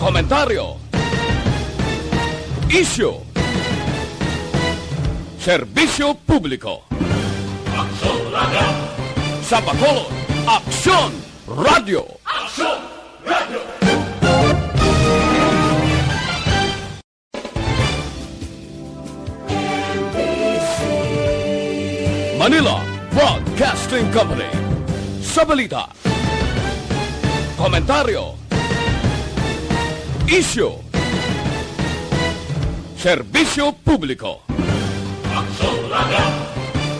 komentaryo, isyu, serbisyo publiko. Aksyon Radio! Sa Bacolod, Aksyon Radio! Aksyon Radio! Manila Broadcasting Company. Sa balita, komentaryo, isyu, serbisyo publiko. Aksyon Radio!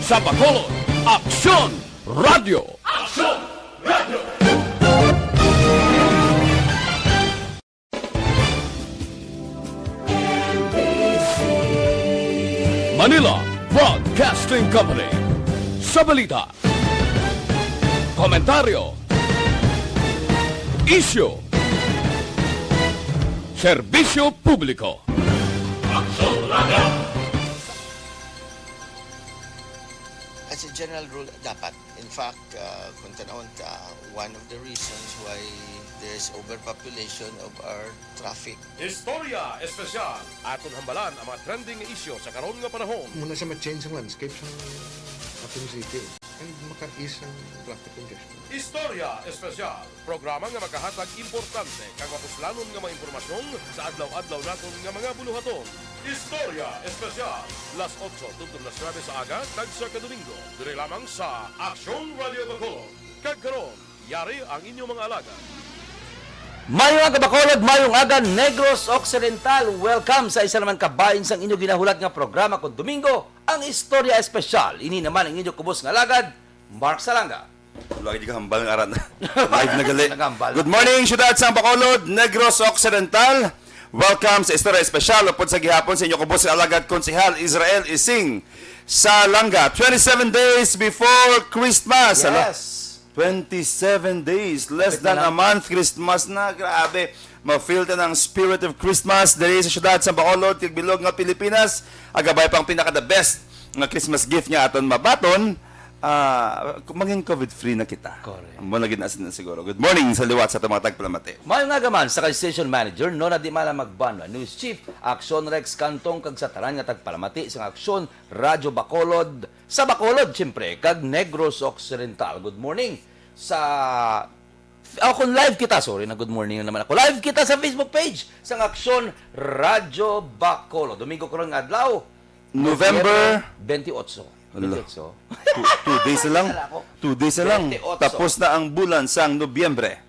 Sa Bacolod, Aksyon Radio! Aksyon Radio! Manila Broadcasting Company. Sa balita, komentaryo, isyu, serbisyo publiko. Aksyon Radio! As a general rule, dapat. In fact, kung tanawin ka, one of the reasons why there's overpopulation of our traffic. Istorya Espesyal. Aton hambalan ang mga trending isyo sa karon nga panahon. Muna sa ma-change ang landscape sa ating city ay maka-ease ang traffic congestion. Istorya Espesyal. Programa nga makahatag importante kang mapuslanon nga mga impormasyon sa adlaw-adlaw naton nga mga buluhaton. Istorya Espesyal. Las 8 tungtong las 9 sa aga, kag sa kadomingo. Dire lamang sa Aksyon Radio Bacolod. Kag karon, yari ang inyong mga alaga. Mayong aga Bacolod, mayong aga Negros Occidental. Welcome sa isa naman kabahin sang inyo ginahulat nga programa kung Domingo, ang Istorya Espesyal. Ini naman ang inyo kubos nga lagad, Mark Salanga. Lagi ka hambal ng aran. Live na gali. Nagambal. Good morning, syudad sa Bacolod, Negros Occidental. Welcome sa Istorya Espesyal. Upod sa gihapon sa inyo kubos nga alagad Konsehal Israel Ising Salanga. 27 days before Christmas. Yes. 27 days, less than a month, Christmas na, grabe. Ma-feel ta ng spirit of Christmas dali sa syudad sa Bacolod, Tigbilog nga Pilipinas. Agabay pang pinaka-the best nga Christmas gift nga aton mabaton. Maging COVID-free na kita. Correct. Muna ginasin na siguro. Good morning sa liwat sa tumatag palamate. Mayong aga man sa station manager, Nona Di Mala Magbanwa, News Chief, Aksyon Rex Kantong, kag sa tanan nga tagpalamati sa Aksyon Radyo Bacolod. Sa Bacolod, siyempre, kag Negros Occidental. Good morning sa kung live kita, sorry na good morning na naman ako. Live kita sa Facebook page sa Aksyon Radyo Bacolod. Domingo ko rin adlaw. November 28. 28. 2 days na lang. 2 days na lang. 28. Tapos na ang bulan sang Nobyembre.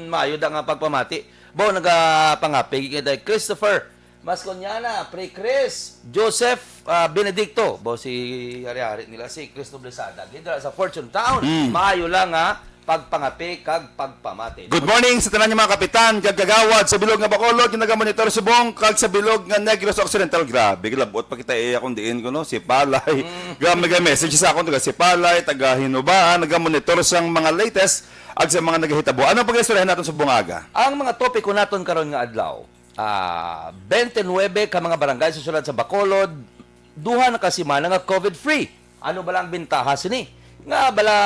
Mayo da nga pagpamati. Bo nagapangapig kay Christopher Masconiana, Pre Chris, Joseph Benedicto, bo si ari-ari nila si Cristo Blesada. Gidra sa Fortune Town. Maayo lang nga pagpangapi kag pagpamati. Good morning sa tanan mga kapitan, kag kagawad sa bilog nga Bacolod, yung nagamonitor subong kag sa bilog nga Negros Occidental. Grabe, labot pa kita akong diin ko no, si Palay. Message sa akon taga si Palay, taga Hinubaan, nagamonitor sang mga latest ag sa mga nagahitabo. Ano pag-istoryahan natin sa bungaga? Ang mga topiko naton karon nga adlaw. 29 ka mga barangay sa sulad sa Bacolod, duha na kasimana nga COVID-free. Ano ba lang bintaha sini? Nga bala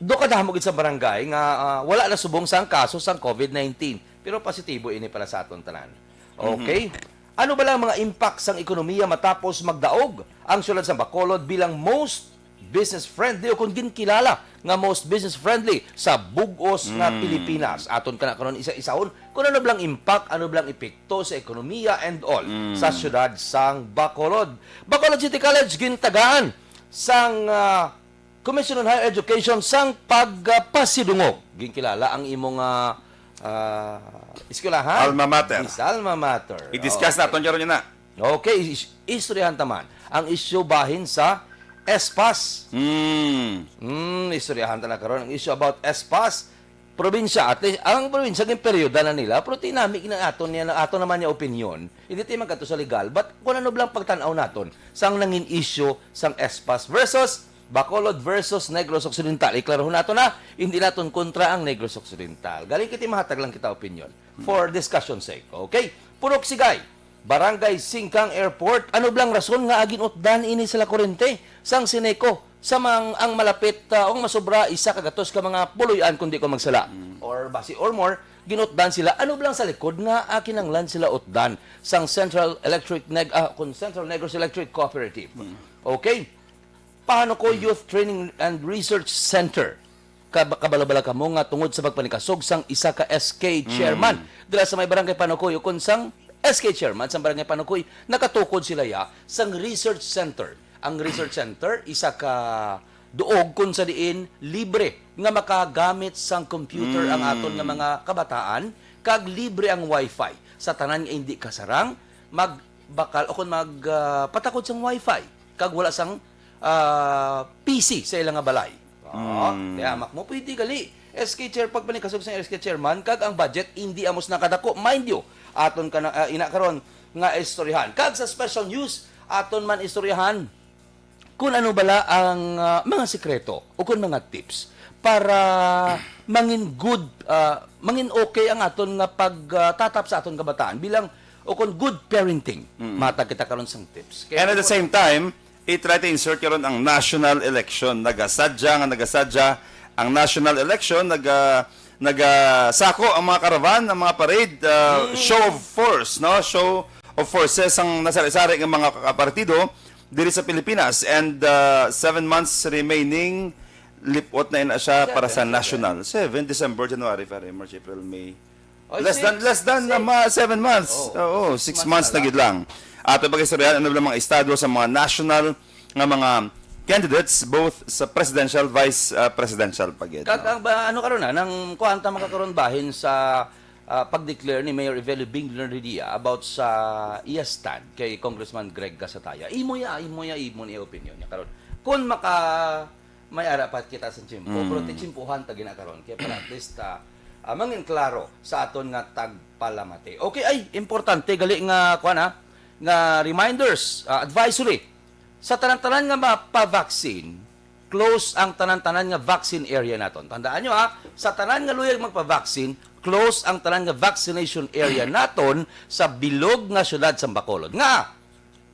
do ka dahamog sa barangay nga wala na subong sang kaso sang COVID-19. Pero positibo ini para sa aton tanan. Okay? Ano ba lang mga impact sang ekonomiya matapos magdaog ang sulad sa Bacolod bilang most business friendly o kung ginkilala nga most business friendly sa bugos nga Pilipinas. Aton ka na karon isa-isahon kung ano blang impact, ano blang epekto sa ekonomiya and all sa syudad sang Bacolod. Bacolod City College gintagaan sang Commission on Higher Education sang pagpasidungog. Ginkilala ang imong eskwelahan. Alma mater. Alma mater. I-discuss natin karon na. Okay, istoryahan taman. Ang issue bahin sa ESPAS. Istoryahan na karon ang issue about ESPAS. Probinsya, at least, ang probinsya, yung peryoda na nila, pero tinamik na aton naman niya opinion, hindi tayo magkato sa legal, but kung ano blang pagtanaw naton, sang nangin issue sang ESPAS versus Bacolod versus Negros Occidental. Iklaro nato na, hindi naton kontra ang Negros Occidental. Galing kiti mahatag lang kita opinion for discussion sake. Okay? Purok Sigay. Barangay Singkang Airport, ano blang rason nga agin utdan ini sila kurente sang Sineco sa ang malapit o masobra isa kagatos ka mga puloy-an kundi ko magsala or basi or more ginutdan sila. Ano ba lang sa likod nga kinanglan sila utdan sang Central Negros Electric Cooperative. Okay? Paano ko Youth Training and Research Center? Kabalabala ka mo nga tungod sa pagpanikasog sang isa ka SK chairman. Dila sa may barangay Panukoy, kung sang SK chairman sa barangay Panukoy, nakatukod sila sang research center. Ang research center, isa ka duog kung sa diin libre nga makagamit sang computer ang aton nga mga kabataan, kag libre ang wifi sa tanan nga hindi kasarang magbakal o kung magpatakod sang wifi kag wala sang PC sa ilang nga balay. Kaya mo pwede gali SK chair pag panikasog sang SK chairman kag ang budget hindi amos nakadako, mind you aton ka ina karon nga istoryahan kag sa special news aton man istoryahan kung ano bala ang mga sekreto o kung mga tips para mangin good, mangin okay ang aton nga pagtatap sa aton kabataan bilang o kung good parenting. Matag kita karon sang tips. And at the same time, i-try to insert karon ang national election. Nagasadya ang national election, nagasako ang mga karavan, ang mga parade, show of force, no? Show of forces ang nasari-sari ng mga partido diri sa Pilipinas, and 7 months remaining, lipot na ina siya para sa national. 7, December, January, February, March, April, May. Less than 7 months. Oo, 6 months na gid lang. Ato pag-istoryahan ano lang mga estado sa mga national nga mga candidates both sa presidential, vice presidential pagid. Ano karon na nang kuanta makakaroon bahin sa pag-declare ni Mayor Evelio Binglaria about sa iya stand kay Congressman Greg Gasataya. Imo niya opinion niya karon. Kung may arapat kita sa chimpo, pero ti chimpuhan ta gina karon kaya para at least mangin klaro sa aton nga tagpalamati. Okay, ay importante gali nga kuana nga reminders, advisory sa tanan-tanan nga mapa-vaccine, close ang tanan-tanan nga vaccine area naton. Tandaan nyo sa tanan nga luyag magpa-vaccine, close ang tanan nga vaccination area naton sa bilog nga syudad sa Bacolod. Nga,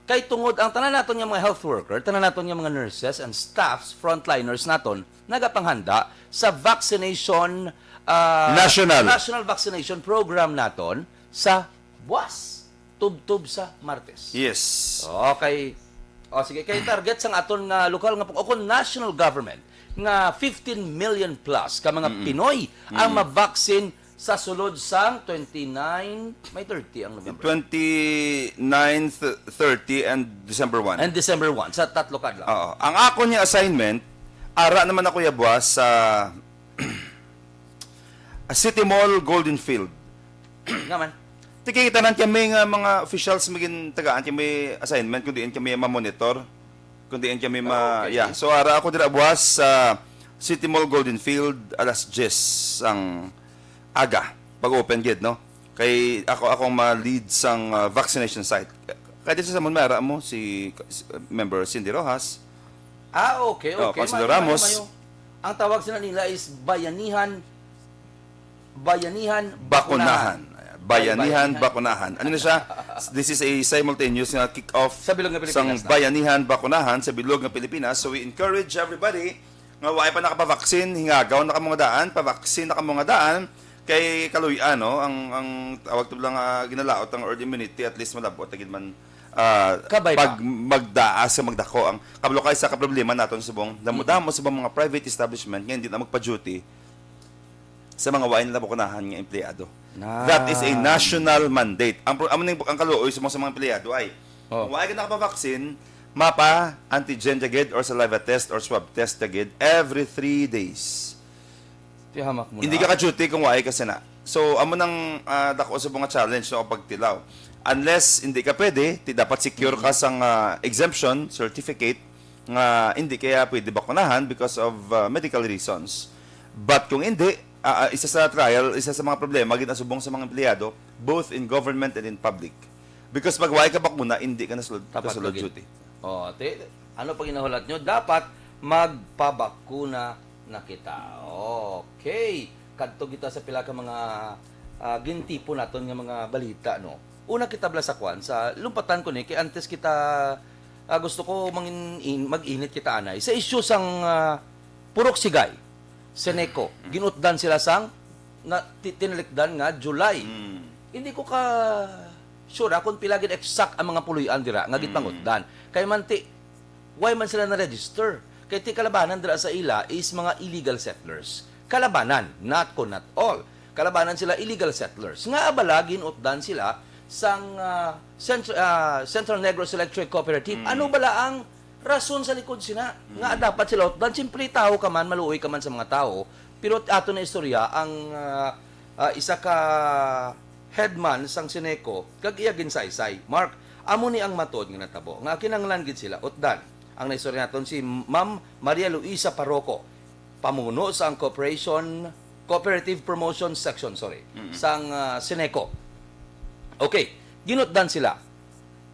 kay tungod ang tanan naton nga mga health worker, tanan naton nga mga nurses and staffs, frontliners naton, nagapanghanda sa vaccination, national vaccination program naton sa buwas, tub-tub sa Martes. Yes. Okay. O sige, kay target sang aton nga lokal nga o kung national government nga 15 million plus ka mga Pinoy ang ma-vaccine sa sulod sang 29, may 30 ang November. 29, 30, and December 1. And December 1, sa tatlo kadlaw. Oo. Ang ako niya assignment, ara naman ako yabwas sa City Mall, Golden Field. Nga man. Tikikitanan kami nga mga officials maging tagaan kami assignment kung diin kami ma-monitor. Kung diin kami Okay. Yeah. So ara ako dira buwas sa City Mall, Golden Field, alas 10 ang aga pag-open gid, no? Kay akong ma-lead sang vaccination site. Kaya dito sa Monmara mo si member Cindy Rojas. Okay. Councilor Ramos. Ang tawag sila nila is Bayanihan Bakunahan. Bayanihan Bakunahan. Ano na siya? This is a simultaneous kick-off Sa Bilog ng Pilipinas sang Bayanihan Bakunahan sa Bilog ng Pilipinas. So we encourage everybody nga waay pa nakapavaksin, hingagaw na ka mga daan, pavaksin na ka mga daan, kay kaluyan, no? Ang tawag to lang ginalaot ang herd immunity, at least malabot agad man pag magdaas sa magdako ang kablokay sa kaproblema naton subong damo sa mga private establishment nga hindi na magpa-duty sa mga wain na bakunahan nga empleyado. That is a national mandate. Ang kaluoy sa mga empleyado ay kung waay ka nakapavaksin, mapa antigen jagid or saliva test or swab test jagid every 3 days. Tihamak mo na. Hindi ka ka-duty kung waay ka sana. So, amo nang dako sa mga challenge no pagtilaw. Unless hindi ka pwede, dapat secure ka sang exemption certificate nga hindi kaya pwede bakunahan because of medical reasons. But kung hindi, isa sa trial, isa sa mga problema ginasubong sa mga empleyado both in government and in public. Because pag waay ka bakuna, hindi ka nasulod duty. Ano pag inahulat nyo? Dapat magpabakuna na kita. Okay. Kadto kita sa pila ka mga gintipo naton nga mga balita, no. Una kita bla sa kwan sa lumpatan ko ni kay antes kita gusto ko mag-init kita anay sa issue sang Purok Sigay, Seneco. Ginutdan sila sang nga tinalikdan nga July. Hindi ko ka sure kung pila gid exact ang mga puloy-an dira nga gitpangutdan. Kay man ti why man sila na-register? Kay ti kalabanan dira sa ila is mga illegal settlers. Kalabanan, not all. Kalabanan sila illegal settlers. Nga abala ginutdan sila sang Central Negros Electric Cooperative. Ano bala ang rason sa likod sina? Nga dapat sila utdan. Siyempre tao ka man, maluoy ka man sa mga tao. Pero ato na istorya ang isa ka headman sang Sineco kag iya ginsaysay. Mark, amo ni ang matod nga natabo. Nga kinanglan gid sila utdan. Ang naistorya naton si Ma'am Maria Luisa Parroco, pamuno sa Cooperative Promotion Section, sang Sineco. Okay, ginutdan sila.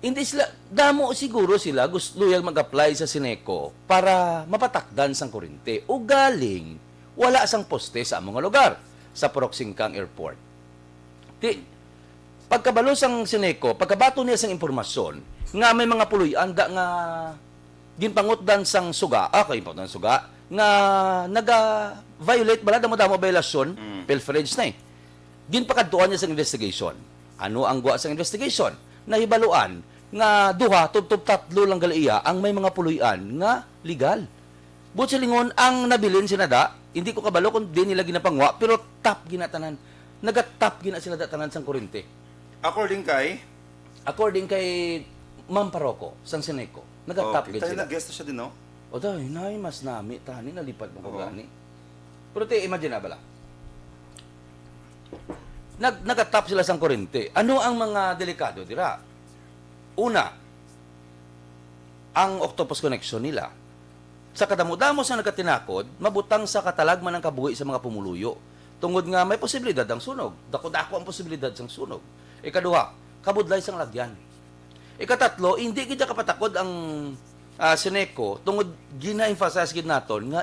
Hindi sila, damo siguro sila gusto yung mag-apply sa Sineco para mapatakdan sang kurente. O galing, wala sang poste sa mga lugar sa Poroxingkang Airport. Pagkabalo sang Sineco, pagkabato niya sang impormasyon, nga may mga puloy, anda nga ginpangutdan sang suga, ginpangutdan suga, nga naga-violate bala damo-damo violation, pilferage na eh. Ginpakadtuan niya sang investigation. Ano ang guwa sang investigation? Nahibaluan nga duha, tatlo lang galaiya ang may mga puloy-an nga legal. But silingon, ang nabilin sinada, hindi ko kabalo kung di nila ginapangwa, pero tap ginatanan. Nagatap gina sila datanan sang kurente. According kay Ma'am Parroco, sang Sineco, nagatap okay. gina Tayo sila. nag-guest na siya din, no? O dahil, mas nami, tani, nalipat mo ko gani. Pero imagine na bala. Nagatap sila sang kurente. Ano ang mga delikado dira? Una, ang octopus connection nila. Sa kadamo-damo sa nagatinakod, mabutang sa katalagman ng kabuhi sa mga pumuluyo. Tungod nga may posibilidad ang sunog. Dako-dako ang posibilidad sang sunog. Ikaduha, kabudlay sang lagyan. Ikatatlo, hindi kita kapatakod ang Sineco, tungod gina-emphasize gid naton nga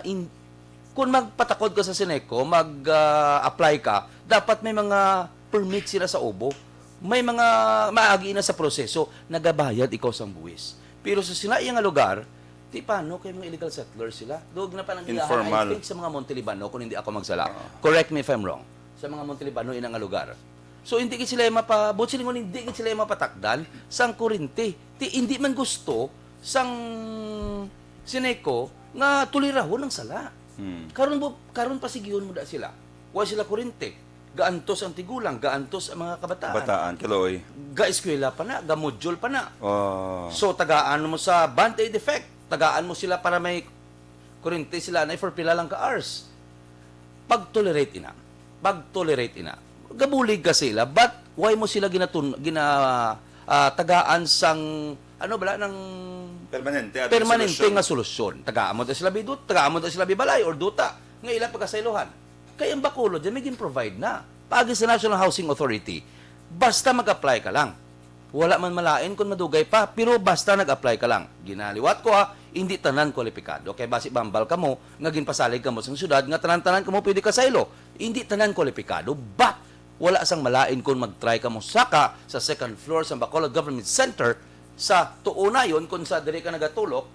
kung magpatakod ka sa Sineco, mag-apply ka, dapat may mga permit sila sa OBO. May mga maagi na sa proseso, nagabayad ikaw sang buwis. Pero sa sinaiyang nga lugar, di paano kay mga illegal settlers sila? Doog na pa nang Informal. I think sa mga Montelibano, kung hindi ako magsala. Correct me if I'm wrong. Sa mga Montelibano, inang nga lugar. So, hindi sila hindi sila mapatakdan sang kurente. Hindi man gusto sang Sineco nga tulirahon ng sala. Karon pasigihon mo da sila. Wa sila kurente. Gaantos ang tigulang, gaantos ang mga kabataan. Bataan, kaloy. Ga-eskwela pa na, ga-module pa na. Oh. So, tagaan mo sa band-aid effect. Tagaan mo sila para may kurente sila na for pila lang ka hours. Pag-tolerate ina. Gabulig ka sila, but why mo sila tagaan sang ng permanente nga solusyon. Tagaan mo sila bidut, tagaan mo sila bibalay or duta nga ilang pagkasailohan. Kaya ang Bacolod dyan may provide na. Pagi sa National Housing Authority, basta mag-apply ka lang. Wala man malain kung madugay pa, pero basta nag-apply ka lang. Ginaliwat ko hindi tanan kwalipikado. Kaya basi bambal ka mo, nga ginpasalig ka mo sa syudad, nga tanan-tanan ka mo pwede ka sailo. Hindi tanan kwalipikado, but wala sang malain kung mag-try ka mo saka sa second floor sa Bacolod Government Center sa tuuna yon kung sa diri ka nagatulok,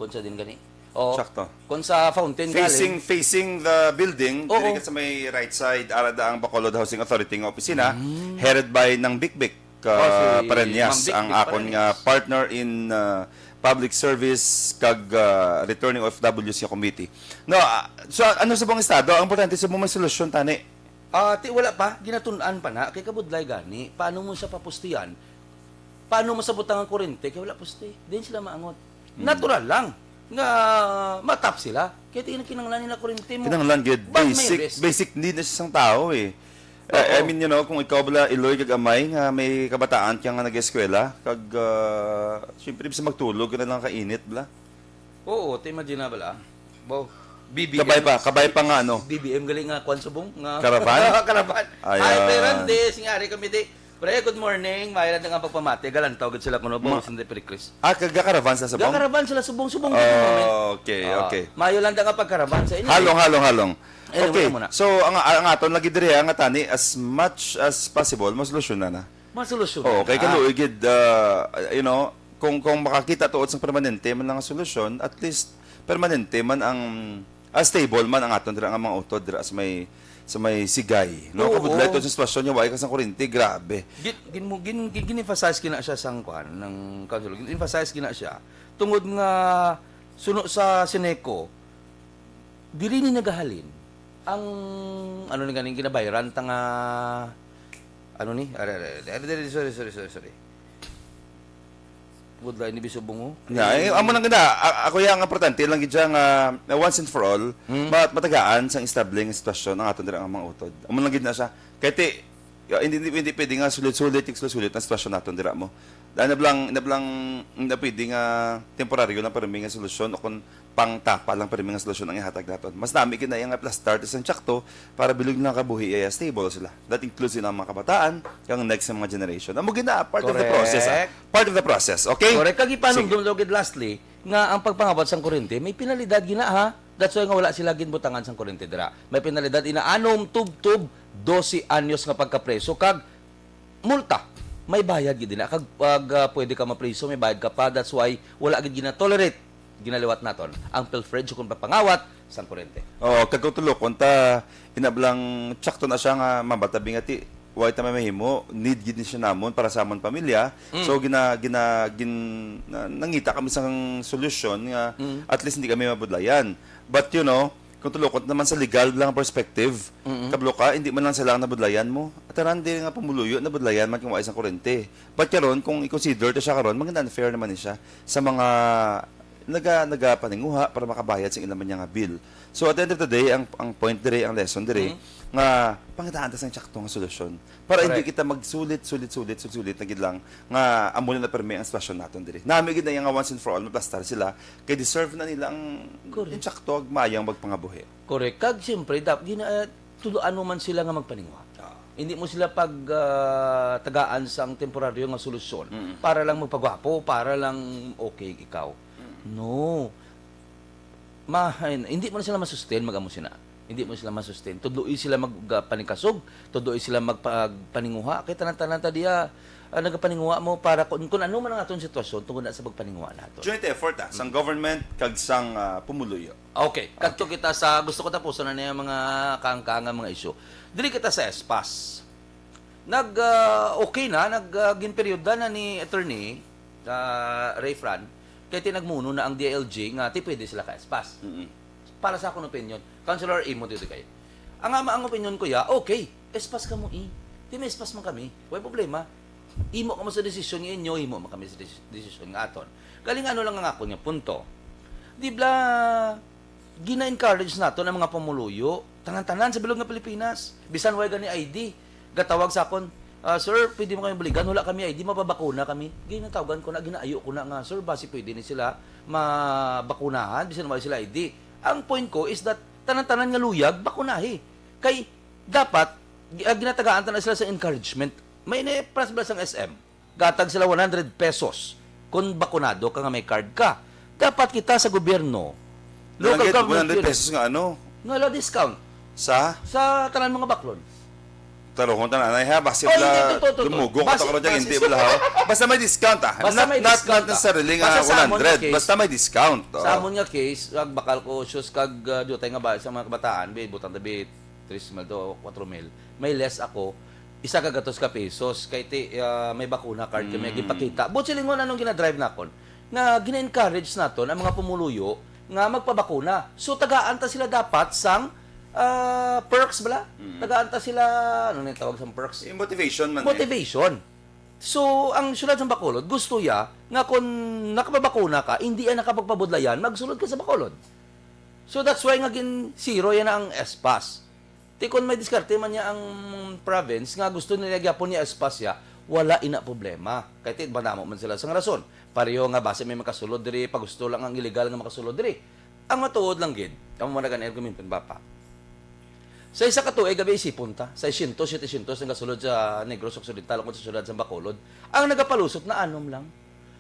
kung sa din gani. O, Sakto. kung sa fountain galing. Facing the building, Oo. diri ka sa may right side, arada ang Bacolod Housing Authority nga opisina, headed by ng Big Si Parenias, Ma'am Bic ang Bic akon nga Parenias. partner in public service kag returning OFWs nga committee. No, so ano sa bang estado? Ang importante sa mga solusyon tani. Wala pa, ginatun-an pa na, kay kabudlay gani, paano mo sa papustian? Paano mo sa butang ang kurente? Kaya wala pusti, din sila maangot. Natural lang, nga matap sila, kaya kinanglan nila kurente mo. Kinanglan gid But may risk. basic need na siyang tao eh. I mean, kung ikaw bala iloy kag amay nga may kabataan kaya nga nag-eskwela kag syempre bisa magtulog ka na lang kainit bala. Oo, imagine na bala. BBM. Kabay pa nga BBM galing nga kwan subong nga. Karavan? Karavan. Ayan. Ay, perante, singari kami di. Pre, good morning. Mayroon nga pagpamati. Galantaw gud sila kuno bo sa Pericles. Karavan sa sabong? Karavan sila subong-subong gud moment. Okay. Mayo lang nga pagkaravan sa inyo. Halong. Anyway, Okay. muna. So ang aton lagi diri nga tani as much as possible masolusyon na. Masolusyon. Okay, kaluoy gid kung makakita tuod sa permanente man lang ang solusyon, at least permanente man ang stable man ang aton dira nga mga utod dira sa may sa may sigay. No, Oo. kabudlay to sa sitwasyon niya, wala ka sa kuryente, grabe. Gin-emphasize kina siya sang kuan ng council. Gin-emphasize kina siya tungod nga suno sa Sineco diri ni nagahalin ang ano ni ganing ginabayaran ta nga ano ni sorry. Budlay ni Bisubungo. Yeah, amo nang ganda. Ako yang importante lang gid siya nga once and for all, matagaan sang establing sitwasyon ang aton dira ang mga utod. Amo lang gid na siya. Kay hindi pwede nga sulit-sulit ang sitwasyon naton dira mo. Dahil na pwede nga temporaryo lang para nga solusyon o kung pangtapa lang para nga solusyon ang ihatag naton. Mas nami kina yung plus start isang tsakto para bilog na kabuhi ay stable sila. That includes ang mga kabataan, yung next na mga generation. Amo gina part of the Correct. process. Part of the process, okay? Correct. Kag ipanom Sige. dumlogid lastly nga ang pagpangabot sang kuryente may penalidad gina ha. That's why nga wala sila ginbutangan sang kuryente dira. May penalidad inaanom tub-tub 12 anyos nga pagkapreso kag multa. May bayad gid na kag pag pwede ka mapreso may bayad ka pa. That's why wala gid gina-tolerate ginaliwat naton ang pilferage kung papangawat sang kuryente. Oh, kagtulo konta inablang tsakto na siya nga mabatabi nga ti way ta mahimo need gid ni siya namon para sa amon pamilya. So nangita kami sang solusyon nga at least hindi kami mabudlayan. But you know, kung tulokot naman sa legal lang perspective, kablo ka, hindi man lang sila ang nabudlayan mo. At aran din nga pumuluyo, nabudlayan man kung wais ang kurente. But karon kung i-consider to siya karon, maganda fair naman ni siya sa mga nagapaninguha para makabayad sa ilang man niya nga bill. So at the end of the day, ang point dire, ang lesson dire, nga pangitaan ta sang tsakto nga solusyon. Para hindi kita magsulit na gid lang nga amo na permi ang sitwasyon naton dire. Nami gid na yang nga once and for all maplastar sila kay deserve na nila ang Correct. tsakto ag mayang magpangabuhi. Correct. Kag siyempre tuluan mo man sila nga magpaningwa. Hindi mo sila tagaan sang temporaryo nga solusyon para lang magpagwapo, para lang okay ikaw. No. Hindi mo na sila masustain mag-amo sila. Hindi mo sila masustain. Tudloy sila magpanikasog, tudloy sila magpaninguha. Kaya tanan-tanan diya nagapaninguha mo para kung ano man ang atong sitwasyon tungod na sa pagpaninguha nato. Joint effort sang government kag sang pumuluyo. Okay, kadto kita sa gusto ko tapuson na niya mga kaangkanga mga isyu. Dili kita sa espas. Okay na, naging peryoda na ni attorney Ray Fran kaya tinagmuno na ang DLG nga pwede sila ka espas. Para sa akong opinion, Councilor Imo dito kayo. Ang opinion ko okay, espas ka mo Di may espas man kami. Wala problema. Imo ka mo sa desisyon nga inyo, imo man kami sa desisyon nga aton. Galing ano lang ang ako niya, punto. Di bla, gina-encourage nato ng mga pamuluyo, tanan-tanan sa bilog ng Pilipinas. Bisan way gani ID, gatawag sa akon, sir, pwede mo kami baligan, wala kami ID, mapabakuna kami. Ginatawagan ko na, ginaayo ko na nga, sir, basi pwede ni sila mabakunahan, bisan wala sila ID. Ang point ko is that tanan-tanan nga luyag, bakunahi. Kay dapat, ginatagaan na sila sa encouragement. May na-press ba sang SM? Gatag sila 100 pesos kung bakunado ka nga may card ka. Dapat kita sa gobyerno, local government 100 pesos nga ano? nga discount Sa sa tanan mga baklon. tarong ta na ha basit Oh, la hindi, to. lumugo ka Basta- to dyan hindi wala ha. Basta may discount Basta may not discount, necessarily nga Basta sa amon nga 100 case- basta may discount. Sa amon nga case, ag bakal ko shoes kag dutay nga ba sa mga kabataan, be butang tabi 3 mil do 4 mil. May less ako isa ka gatos ka pesos kay may bakuna card kami gipakita. But silingon anong gina-drive nakon nga gina-encourage naton ang mga pumuluyo nga magpabakuna. So tagaan ta sila dapat sang perks bala. Tagaan ta sila ano na yung tawag sa perks? Motivation man. Motivation. So, ang sulad sa Bacolod, gusto ya nga kung nakababakuna ka, hindi yan nakapagpabudlayan, magsulod ka sa Bacolod. So, that's why nga zero yan ang espas. Ti kung may diskarte man niya ang province, nga gusto nila gyapon niya espas ya, wala ina problema. Kahit banamo man sila sa rason. Pareho nga base may makasulod diri, pag gusto lang ang illegal nga makasulod diri. Ang matuod lang gid, ang managan argument bapa. Sa isa ka tuig gabi isipon ta, 600, 700 ang kasulod sa Negros Occidental kung sa sulod sa Bacolod, ang nagapalusot na anom lang.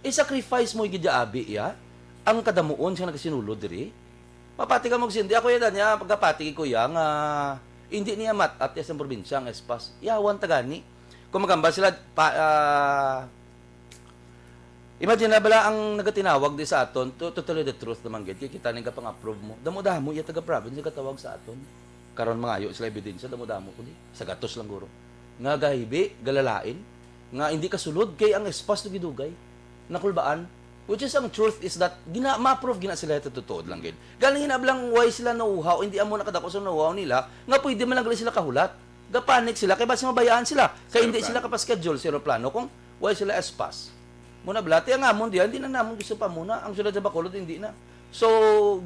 I-sacrifice mo gidya abi ya, ang kadamuon siya nagasinulod diri. Mapati ka magsindi ako yan niya pagkapati ko ya nga hindi niya mat at sa probinsya ang espas. Yawan tagani. Kung magamba sila imagine na bala ang nagatinawag di sa aton to tell you the truth naman gid kita nga pang-approve mo. Damo-damo iya taga province nga tawag sa aton. karon mangayo sila ebidensya damo-damo kundi sa gatos lang guro nga gahibi galalain nga hindi kasulod kay ang espas to gidugay nakulbaan which is ang truth is that ma-prove gina sila ito totoo lang gid galing hinablang why sila nauhaw hindi amo nakadako sa nauhaw nila nga pwede man lang gali sila kahulat gapanik sila kay basi mabayaan sila kay hindi sila kapaschedule sa aeroplano kung why sila espas muna blati ang amon diyan hindi na namon gusto pa muna ang sulod sa Bacolod hindi na so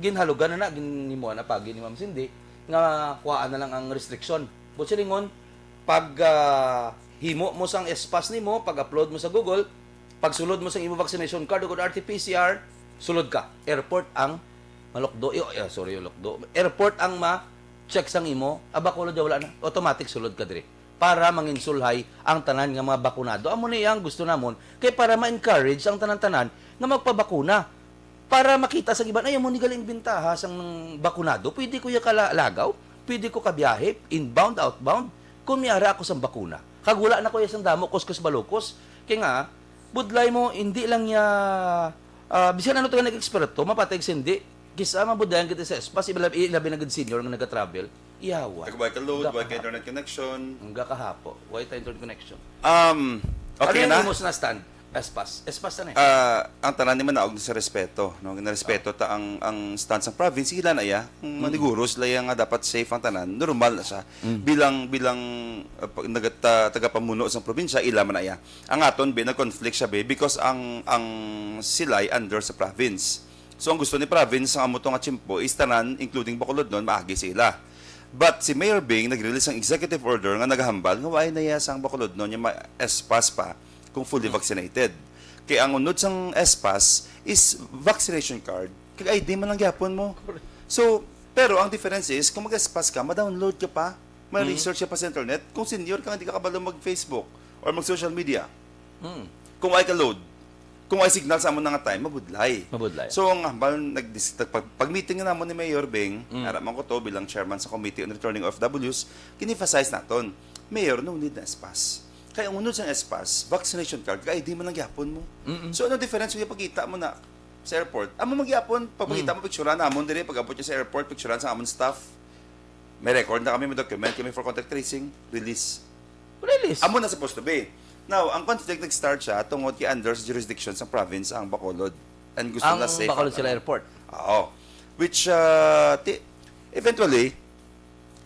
ginhalugan na ginimo na pagi ni Ma'am Cindy nga kuhaan na lang ang restriction. But silingon, pag himo mo sang espas nimo, pag-upload mo sa Google, pag sulod mo sang imo vaccination card ug RT-PCR, sulod ka. Airport ang malokdo. Lokdo. Airport ang ma-check sang imo, Bacolod wala na. Automatic sulod ka dire. Para manginsulhay ang tanan nga mga bakunado. Amo ni ang gusto namon kay para ma-encourage ang tanan-tanan nga magpabakuna. Para makita sa iban, ay, mo ni galing bintaha sang bakunado, pwede ko yung kalagaw, pwede ko kabiyahe, inbound, outbound, kung miyara ako sa bakuna. Kagula na ko yung damo, kuskus balukos. Kaya nga, budlay mo, hindi lang niya, bisan ano ito nga nag-eksperto, mapatay hindi, kisa mabudayan kita sa espas, ilabi na good senior nga nag-travel, iyawa. Why ka load, why ka internet connection. Ang kahapo, why ta internet connection. Okay ano na. yung imos na stand? Espas na Ang tanan ni manaog sa respeto, no? Respeto ta ang stance ng province sila na ya. Kung maniguros la nga dapat safe ang tanan, normal na siya. Bilang tagapamuno sa probinsya ila man na ya. Ang aton nag-conflict siya because ang sila ay under sa province. So ang gusto ni province ang amo to nga chimpo is tanan including Bacolod noon maagi sila. But si Mayor Bing nag-release ang executive order nga nagahambal nga way na ya sang Bacolod noon yung espas pa kung fully vaccinated. Kaya ang unod sang espas is vaccination card. Kaya ID man lang gyapon mo. So, pero ang difference is, kung mag-espas ka, ma-download ka pa, ma-research ka pa sa internet. Kung senior ka, hindi ka kabalo mag-Facebook or mag-social media. Kung ay ka-load, kung ay signal sa amon nga time, mabudlay. So, ang hambal, pag-meeting na namon ni Mayor Bing, araman ko to bilang chairman sa Committee on Returning OFWs, kinifasize naton, Mayor, no need na espas. Kaya ang unod sa espas, vaccination card, kaya ID mo lang gyapon mo. So ano difference kung pagkita mo na sa airport? Amo magyapon, pagkita mo picturean namon dire pag-abot niya sa airport, picturean sa amon staff. May record na kami, may document kami for contact tracing, release. Amo na supposed to be. Now, ang conflict nag-start siya tungod kay under sa jurisdiction sa province ang Bacolod. And gusto na safe. Ang Bacolod sila airport. Oo. Which eventually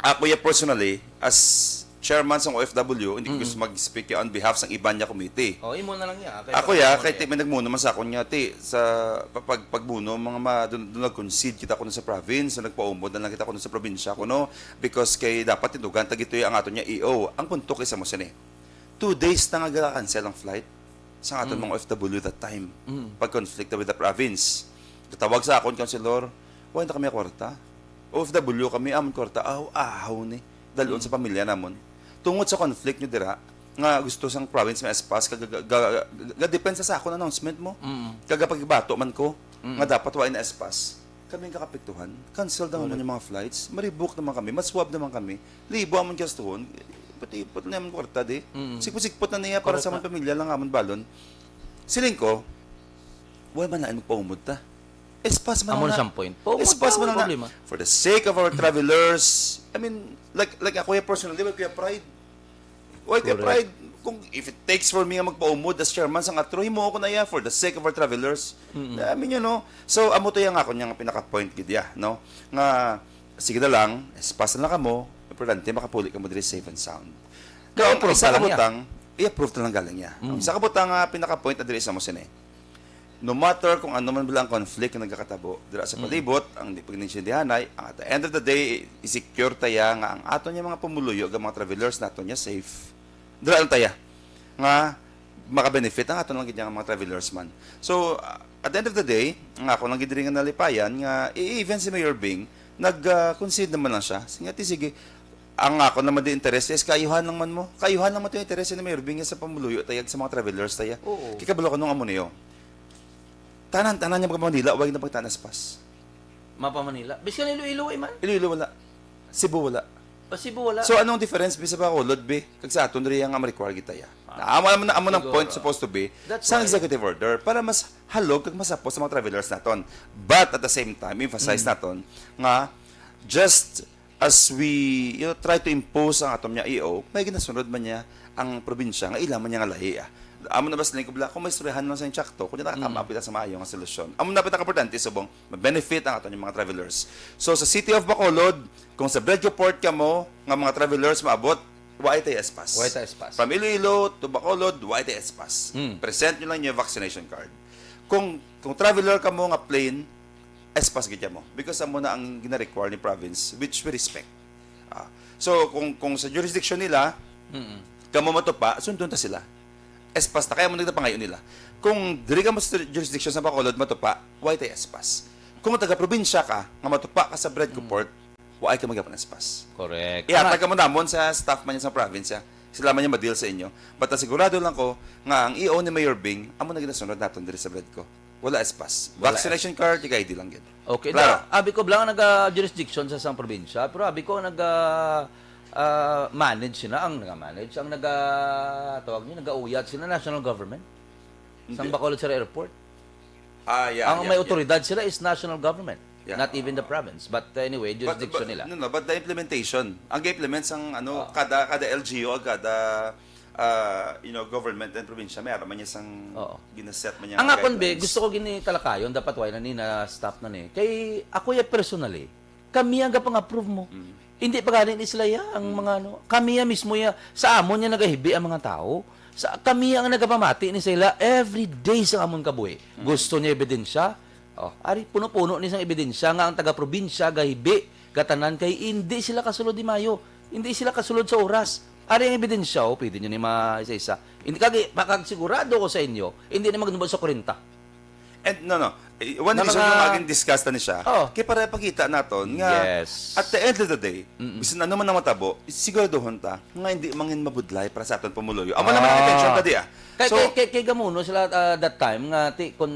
ako personally as chairman sa OFW, hindi ko gusto mag-speak on behalf sa iba niya committee. Imo na lang niya. Ako kay may nagmuno man sa akon niya, sa pagbuno, doon nag-concede kita ko sa province, nagpaumod na lang kita ko sa probinsya ko, no? Because kay dapat tindugan, tagito yung ang ato niya EO. Ang punto kay sa mo sini. 2 days na nga cancel ang flight sa aton mga OFW that time. Pag-conflict with the province. Tawag sa akon, Councilor, wala na kami kwarta. OFW kami, amon kwarta, ahaw ni. Dalon sa pamilya namon. Tungod sa conflict nyo dira, nga gusto sang province may espas, depensa sa akong announcement mo. Kagapag-bato man ko, nga dapat wain na espas. Kami kakapektuhan, cancel naman yung mga flights, maribook naman kami, maswab naman kami, libo amon gastuhon, pati-ipot na naman kwarta di. Sikpot na niya para sa mga pamilya lang amon balon. Siling ko, wala man na magpaumod ta. Espas man Amon na. siyang point. Espas man na. For the sake of our travelers, I mean, like ako personally, wala kuya pride. Why kuya pride? Kung if it takes for me nga magpaumod as chairman sang atro, himo ako na ya for the sake of our travelers. I mean, So, amo to yang ako niya nga pinaka-point gid ya, no? Nga sige na lang, espas na lang kamo, importante makapuli ka mo diri safe and sound. Kaya ang isa ka butang, i-approve na lang galing niya. Ang isa ka butang pinaka-point na diri sa mo sini. No matter kung ano man bilang conflict na nagkakatabo dira sa palibot, ang di pagninsindihanay, at the end of the day, i-secure taya nga ang ato niya mga pumuluyo, ang mga travelers nato niya safe. Dira lang taya nga maka-benefit ang ato lang gid mga travelers man. So, at the end of the day, ang ako lang gid nga nalipayan nga even si Mayor Bing nag-concede naman lang siya. Sige, ang ako naman di interest is kayuhan lang man mo. Kayuhan lang mo yung interest ni Mayor Bing sa pamuluyo tayag sa mga travelers taya. Kikabalo ko nung amo niyo. Tanan niya mga Manila, huwag na pagtanaspas. Mapa Manila. Biskan Iloilo ay man. Iloilo wala. Cebu wala. Cebu wala. So anong difference bisa ba Bacolod be? Kag sa aton ri nga ma-require kita ya. Amo ng point supposed to be sa executive order para mas halog kag masapos sa mga travelers naton. But at the same time, emphasize naton nga just as we try to impose ang atom niya EO, may ginasunod man niya ang probinsya nga ilang man niya nga lahi. Amo na bas ko bla kung may istoryahan lang sa insakto, kung nakakapit sa maayo nga solusyon. Amo na pinaka-importante subong ma-benefit ang aton yung mga travelers. So sa City of Bacolod, kung sa Bredjo Port ka mo nga mga travelers maabot, YTS pass. YTS pass. From Iloilo to Bacolod, YTS pass. Present nyo lang yung vaccination card. Kung traveler ka mo nga plane, S-pass gitya mo. Because amo na ang gina-require ni province, which we respect. So, kung sa jurisdiction nila, kamo matupa, sundon ta sila. S-pass ta, kaya mo nagtapa ngayon nila. Kung diri ka mo sa jurisdiction sa Bacolod, matupa, YTS pass. Kung taga-probinsya ka, nga matupa ka sa Bredco Port, why ka magapon S-pass. Correct. Ihatag ka mo namon sa staff man niya sa probinsya. Sila man niya ma-deal sa inyo. But sigurado lang ko nga ang EO ni Mayor Bing, amo na ginasunod naton diri sa Bredco. Wala S-pass. Vaccination card, ika ID lang gid. Okay. Claro. Abi ko lang nag-jurisdiction sa isang probinsya, pero abi ko manage sila, ang nag-manage, ang tawag niyo, nag-auyat sila, national government. Sa Bacolod Sir Airport. Ang may otoridad sila is national government. Yeah. Not even the province. But anyway, jurisdiction nila. But the implementation, ang implements ang kada LGU, kada government and probinsya, mayroon man niya sang ginaset man niya. Ang akon be, gusto ko gini talakayon, dapat wala ni na stop na ni. Kay ako ya personally, kami ang gapang-approve mo. Hindi pa galing ni sila ya, ang mga kami ya mismo ya, sa amon niya nagahibi ang mga tao. Kami ang nagapamati ni sila every day sa amon kabuhi. Gusto niya ebidensya. Ari puno-puno ni sang ebidensya nga ang taga-probinsya gahibi, gatanan kay hindi sila kasulod di Mayo. Hindi sila kasulod sa oras. Ari ang ebidensya, pwede nyo ni isa-isa. Hindi makagsigurado ko sa inyo, hindi na magnubod sa 40. And one reason yung maging discuss na ni siya, kaya para pakita naton nga, at the end of the day, bisan ano man ang matabo, siguraduhon ta, nga hindi mangin mabudlay para sa aton pumuloyo. Amo naman ang intention ta di So, kay gamuno sila that time, nga kung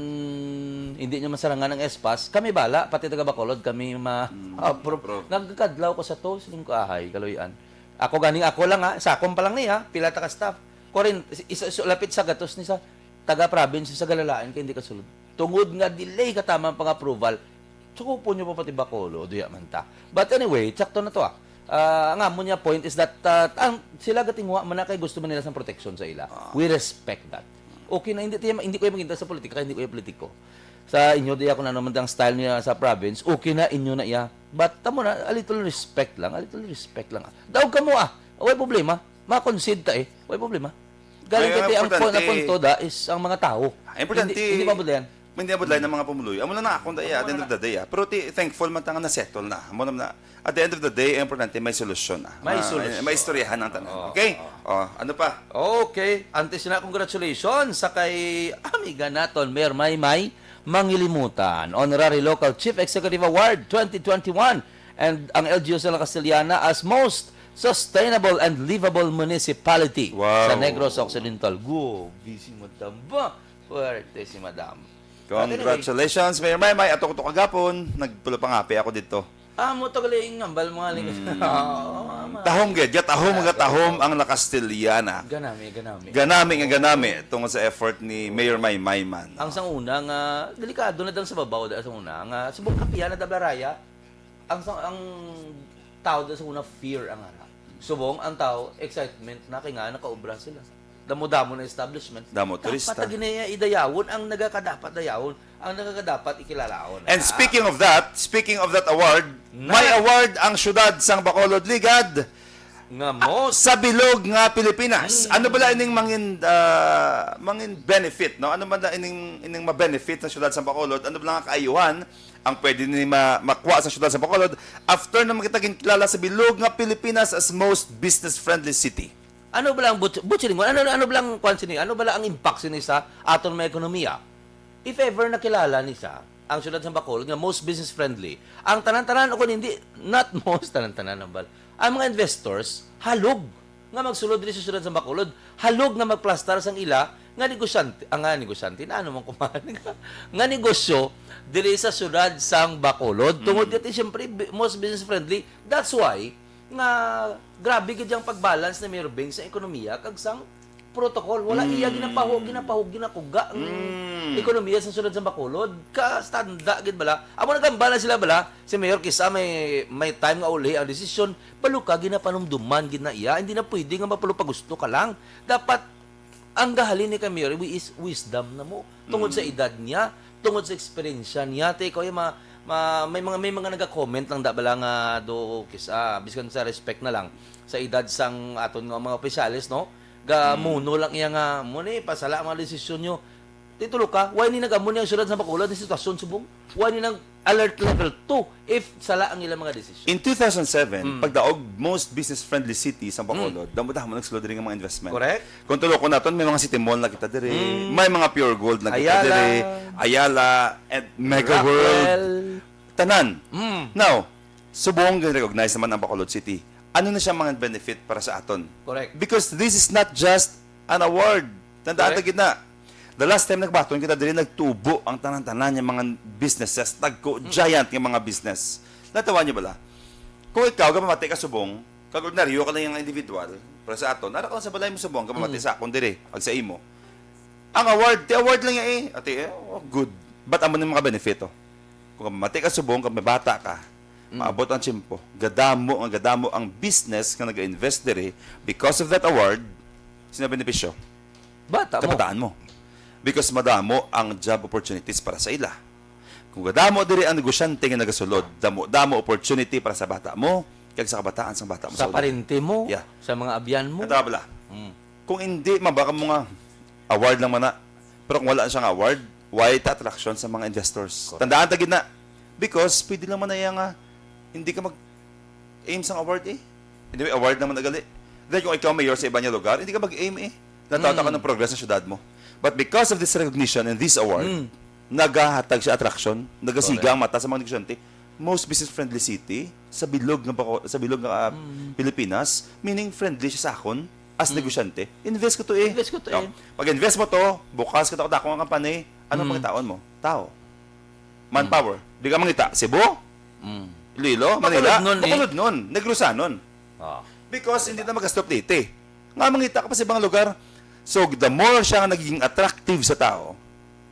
hindi nyo masarangan ng espas, kami bala, pati taga Bacolod, kami nagkadlaw ko sa to, siling ko ahay, kaloyan. Ako lang sakong pa lang niya, pila ta ka staff. Korin, lapit sa gatos ni sa taga-province sa Galalaan, kaya hindi kasulod. Tungod nga delay katama ang pang-approval, sukupo nyo pa pati Bacolod, duya man ta. But anyway, sakto na to ang amo niya point is that sila gatingwa man na kay gusto man nila sa protection sa ila. We respect that. Okay na, hindi ko yung maginta sa politika, kaya hindi ko yung politiko. Sa inyo, di ako na naman ang style niya sa province, okay na, inyo na iya. But tamo na, a little respect lang. Daw ka mo way problema. Ma-concede ta way problema. Galing kiti ang punto is ang mga tao. Importante. Hindi mabudlayan. Hindi mabudlay ng mga pumuloy. Amo na akong at the end of the day. Pero thankful man tanga na settle na. Amo na at the end of the day, importante may solusyon na. May istoryahan ang tanan. Okay? Ano pa? Okay. Antes na congratulations sa kay amiga naton Mayor Maymay Mangilimutan, Honorary Local Chief Executive Award 2021 and ang LGU sa Castellana as Most Sustainable and Livable Municipality sa Negros Occidental. Go, busy madam ba? Puwerte si madam. Congratulations, Mayor Maymay. Ato ko to kagapon. Nagpulapang-api ako dito. Mo to galing ngambal mga ling. Tahom ged, tahom ang Castellana. Ganami tungod sa effort ni Mayor Maymay man. Ang sang una nga delikado na dang sa babaw da sa una nga subong kapiyan na dablaraya. Ang tao da sa una fear ang ara. Subong ang tao excitement na kay nga nakaobra sila. Damo-damo na establishment. Damo turista. Dapat ginaya idayawon ang nagakadapat dayawon, ang nagakadapat ikilalaon. And speaking of that award, may award ang syudad sang Bacolod Ligad nga mo sa bilog nga Pilipinas. Ano bala ining mangin benefit, no? Ano man ining ma-benefit sa syudad sang Bacolod? Ano bala nga kaayuhan ang pwede ni makuha sa syudad sang Bacolod after na makita kilala sa bilog nga Pilipinas as most business-friendly city? Ano ba lang ano ba lang ano ba lang ang impact ni sa aton mga ekonomiya? If ever nakilala ni sa ang syudad sa Bacolod nga most business friendly, ang tanan-tanan o kung hindi not most tanan-tanan nambal. Ang mga investors halog nga magsulod diri sa syudad sa Bacolod, halog nga magplastar sang ila nga negosyante na ano man kumahan nga negosyo diri sa syudad sang Bacolod. Tungod dito siyempre most business friendly. That's why nga grabe gid ang pagbalance na Mayor Bing sa ekonomiya kag sang protocol. Wala iya ginapahog, ginakuga ang ekonomiya sa sulod sa Bacolod. Ka-standa, gid bala. Amo nagambala sila bala, si Mayor Kisa may time nga uli ang desisyon, palo ka ginapanumduman, gid na iya. Hindi na pwede nga mapalo pagusto ka lang. Dapat, ang gahalin ni kay Mayor is wisdom na mo. Tungod sa edad niya, tungod sa experience niya. Ikaw yung may mga naga-comment lang da bala nga do Kisa, biskan sa respect na lang sa edad sang aton nga mga opisyalis, no? Muno lang iya nga mo ni pasala ang mga desisyon nyo. Titulo ka, why ni nag-amo niya ang sulod sa Bacolod ni sitwasyon subong? Why ni nag alert level 2 if sala ang ilang mga desisyon? In 2007, pagdaog most business-friendly cities ang Bacolod, damo-damo nagsulod rin ang mga investment. Correct. Kung tulo ko naton, may mga city mall na kita dire, may mga pure gold na kita Ayala. dire, Ayala, and Mega World. Rockwell. Tanan. Now, subong recognize naman ang Bacolod City. Ano na siya mga benefit para sa aton? Correct. Because this is not just an award. Tandaan Correct. na. The last time nagbaton kita diri nagtubo ang tanan-tanan yung mga businesses, giant yung mga business. Natawa niyo bala? Kung ikaw kapamati ka subong, kag ordinaryo ka lang yung individual, para sa aton, nara ka lang sa balay mo subong, kapamati sa akong diri, ag sa imo. Ang award, the award lang yan good. But amo ng mga benefito. Kung kapamati ka subong, kung may bata ka, maabot ang tsimpo, gadamo ang business nga nag-invest diri, because of that award, sino benepisyo? Bata mo. Kabataan mo. Because madamo ang job opportunities para sa ila. Kung gadamo diri ang negosyante nga nagasulod, damo opportunity para sa bata mo, kag sa kabataan sang bata mo. Sa parente mo, Yeah. sa mga abyan mo. Ito bala. Kung hindi, mabaka mo nga award lang man na. Pero kung wala siyang award, why attraction sa mga investors? Tandaan tagid na. Because pwede lang man na nga hindi ka mag-aim sa award eh. Hindi may award naman nagali. Then kung ikaw mayor sa iba niya lugar, hindi ka mag-aim eh. Natata ka ng progress sa syudad mo. But because of this recognition and this award, nagahatag siya attraction, nagasiga ang mata sa mga negosyante. Most business-friendly city sa bilog ng Pilipinas, meaning friendly siya sa akon as negosyante. Invest ko to eh. Invest ko to No? eh. Pag invest mo to, bukas ka to dako ang company, anong pangitaon mo? Tao. Manpower. Di ka mangita. Cebu? Iloilo? Manila? Bacolod nun eh. Bacolod nun. Negrusanon. Ah. Because hindi na mag-stop dito eh. Nga mangita ka pa sa ibang lugar. So, the more siya nagiging attractive sa tao,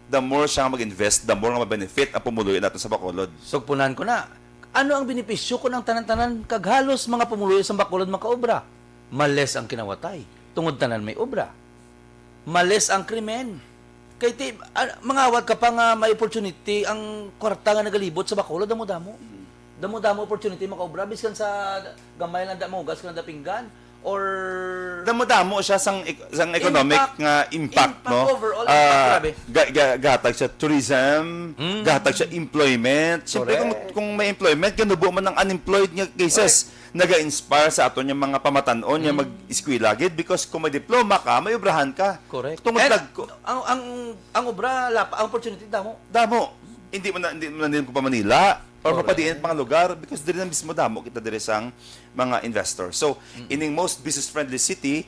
the more siya mag-invest, the more nga ma-benefit ang pumuluyan natin sa Bacolod. Sugpunan ko na. Ano ang benepisyo ko ng tanan-tanan kaghalos mga pumuluyo sa Bacolod makaobra? Males ang kinawatay. Tungod tanan may obra. Males ang krimen. Kay mangawat ka pa nga may opportunity ang kwarta nga nagalibot sa Bacolod, damo-damo. Damo-damo opportunity makaobra biskan sa gamay lang damo gas kan dapinggan or Damo-damo siya sang economic impact, no? Overall impact, grabe. Gahatag siya tourism, gahatag siya employment. Siyempre, Correct. kung may employment, ganubo man ng unemployed nga cases. Naga-inspire sa aton yung mga pamatanon yung mag-eskwela gid because kung may diploma ka, may obrahan ka. correct. Tungod And lag ko. ang obra ang opportunity damo. Damo. Hindi mo na din ko pa Manila or mapadiin pang lugar because diri na mismo damo kita diri sang mga investors. So, ining most business-friendly city,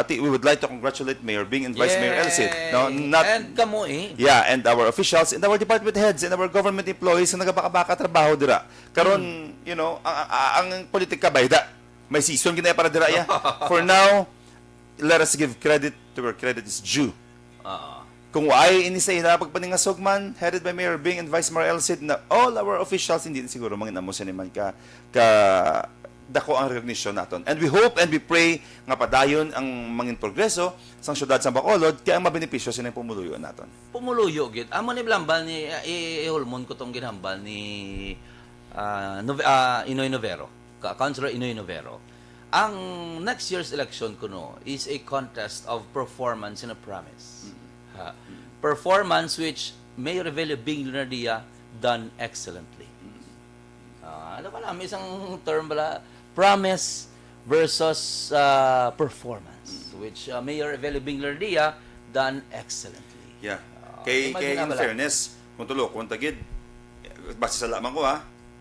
we would like to congratulate Mayor Bing and Vice Mayor Elcid. No, And kamo eh. yeah, and our officials and our department heads and our government employees na nagabaka-baka trabaho dira. Karon, you know, ang politika bayda. May season ginaya para dira ya. For now, let us give credit to where credit is due. Kung ay ini sa ila pagpaningasog man headed by Mayor Bing and Vice Mayor Elcid na all our officials hindi siguro manginamo sa man ka dako ang recognition naton. And we hope and we pray nga padayon ang mangin progreso sa syudad sa Bacolod kaya ang mabenepisyo sa pumuluyo naton. Pumuluyo gid. Amo ni blambal ni ihulmon ko tong ginhambal ni Inoy Novero, Councilor Inoy Novero. Ang next year's election kuno is a contest of performance and a promise. Performance which Mayor Revelio Bing Lunardia done excellently. Ano ba namin isang term bala? Promise versus performance, which Mayor Revelio Bing Lunardia done excellently. Yeah. Kay imagine na in bala. fairness, kung tulo kung tagid base sa lamang ko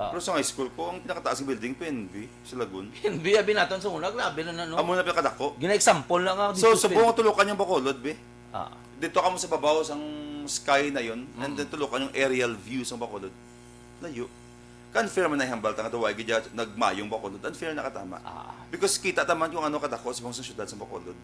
pero sa high school ko, ang pinakataas ng building PNB sa Lagun. Biyabi natin sa una, grabe na no. Amo na pinakadako. Gina-example lang nga. So, subong tulukan yung Bacolod, be. Ah. Dito ka mo sa babaw sang sky na yon, and then tulukan yung aerial view sa Bacolod. Layo. Unfair man na hambal tanga daw ay gidya nagmayong Bacolod. Unfair na katama. Because kita taman kung ano kadako sa mga syudad sa Bacolod.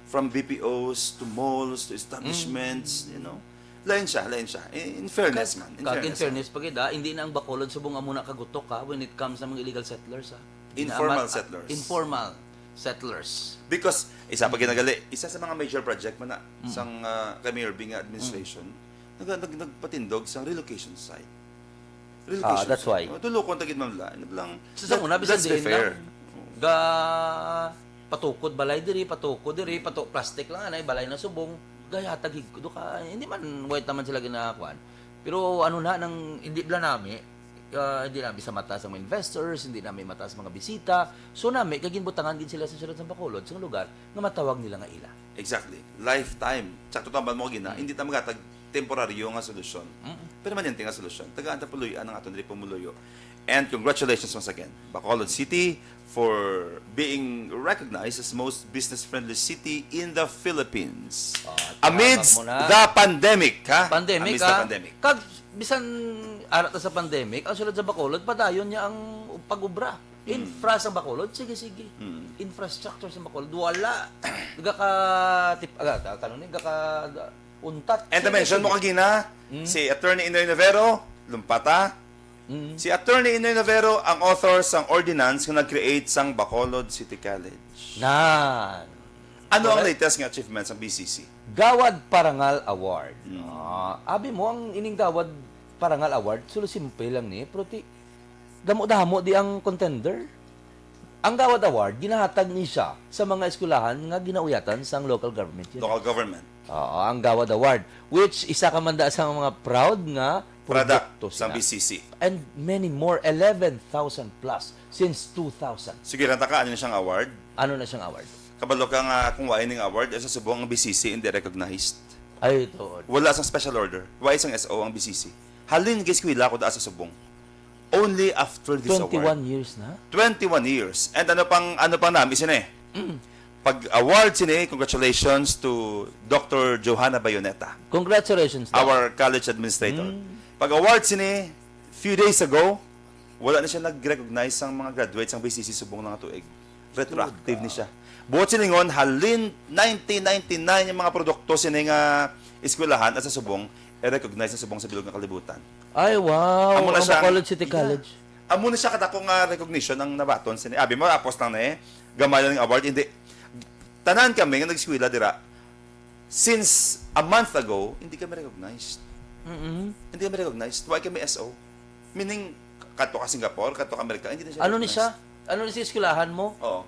From BPOs to malls to establishments, you know. Lain siya. In fairness man. In fairness, pagid hindi na ang Bacolod subong amo na kagutok when it comes sa mga illegal settlers Informal settlers. Informal settlers. Because isa pa ginagali, isa sa mga major project man na sang kay Mayor Bing administration, nagpatindog sa relocation site. That's why. Tulo ko tagid man la. Sa una bisan Let's be diin fair. lang. Ga patukod balay diri, plastic lang anay balay na subong. Gayatag higdo ka. Hindi man white naman sila ginakuan. Pero ano na nang hindi bla nami hindi namin sa mata sa mga investors, hindi namin mata sa mga bisita. So namin, kaginbutangan din sila sa syudad ng Bacolod, sa lugar nga matawag nila nga ila. Exactly. Lifetime. Sakto tamban mo gina, hindi ta magatag temporaryo nga solusyon. Pero man nga solusyon. Tagaan ta puluyan ang aton diri pumuluyo. And congratulations once again, Bacolod City, for being recognized as most business-friendly city in the Philippines. Amidst salamat mo na. the pandemic, ha? Pandemic, Amidst the pandemic. Kag, bisan arat na sa pandemic, ang sulod sa Bacolod, padayon niya ang pag-ubra. Infra sa Bacolod, sige. Infrastructure sa Bacolod, wala. Untat. And to mention mo kagina, si Attorney Inoy Novero, lumpata. Si Attorney Inoy Novero ang author sang ordinance nga nag-create sang Bacolod City College. Nan. Ano ang latest nga achievements ng BCC? Gawad Parangal Award. Abi mo, ang ining Gawad Parangal Award, sulo simple lang ni, pero damo-damo di ang contender. Ang Gawad Award, ginahatag ni siya sa mga eskwelahan nga ginauyatan sa local government. Local government. Oo, ang Gawad Award, which isa ka manda sa mga proud nga Product produkto sa sila. BCC. And many more, 11,000 plus since 2000. Sige, ranta ano na siyang award? Ano na siyang award? Kabalo ka nga kung why ning award, sa subong ang BCC hindi recognized. Ay, ito. Wala sang special order. Why isang SO ang BCC? Halin giskwila ko da sa subong. Only after this 21 award. years na? 21 years. And ano pang namin sine? Pag-award sine, congratulations to Dr. Johanna Bayoneta, Congratulations. Doc. our college administrator. Pag-award sine, few days ago, wala na siya nag-recognize ang mga graduates ng BCC subong ng tuig. Retroactive ni siya. Buot siningon, halin 1999 yung mga produkto sine nga eskwelahan at sa subong, i-recognize na subong sa bilog ng kalibutan. Ay, wow. Amo na Ang siya- Bacolod City Yeah. College. Amo na siya kadakong recognition ng nabaton sine. Abi mo apos lang na gamayan ng award, hindi. Tanan kami nga nag-eskwela dira. Since a month ago, hindi kami recognized. Hindi kami recognized. Why kami SO? Meaning, kato ka Singapore, kato ka Amerika, hindi na siya Ano ni recognized. siya? Ano ni siya eskwelahan mo? Oo.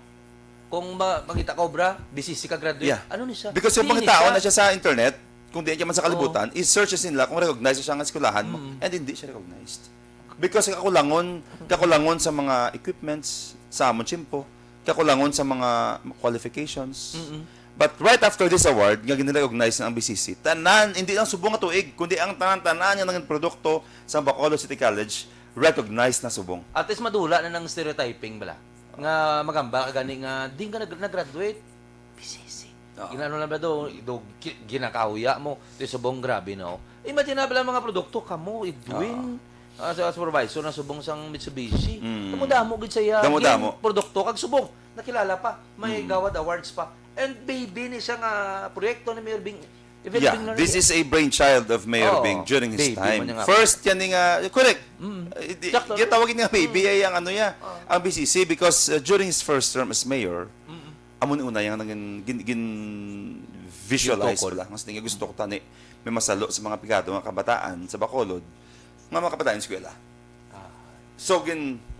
Kung makita cobra, BCC ka graduate. Yeah. Ano ni siya? Because yung Hindi mga tao na siya sa internet, kung di niya man sa kalibutan, i-searches nila kung recognize siya ang eskwelahan mo, and hindi siya recognized. Because kakulangon sa mga equipments, sa amon chimpo, kakulangon sa mga qualifications. But right after this award, nga ginirecognize ng BCC, tanan, hindi lang subong nga tuig, kundi ang tanan-tanan nga ng produkto sa Bacolod City College, recognized na subong. At least madula na ng stereotyping bala. Nga magamba ka gani nga di ka nag-graduate. BCC. Ginano na ba do ginakahuya mo ti subong grabe no. Imagine na bala mga produkto kamo Edwin. As supervisor na subong sang Mitsubishi. Damo gid saya. Damo-damo. Produkto kag subong. Nakilala pa. May Gawad Awards pa. And baby ni siya nga proyekto ni Mayor Bing. Yeah, this is a brainchild of Mayor Oo, Bing during his baby time. mo niya nga. First, yan nga, correct. Sakto. Yung tawagin nga baby ay ang ano niya, ang BCC, because during his first term as mayor, amo ni una yung visualize Yung pala. Mas nga gusto ko tani, may masalo sa mga pigado, mga kabataan sa Bacolod, mga kabataan eskwela. So,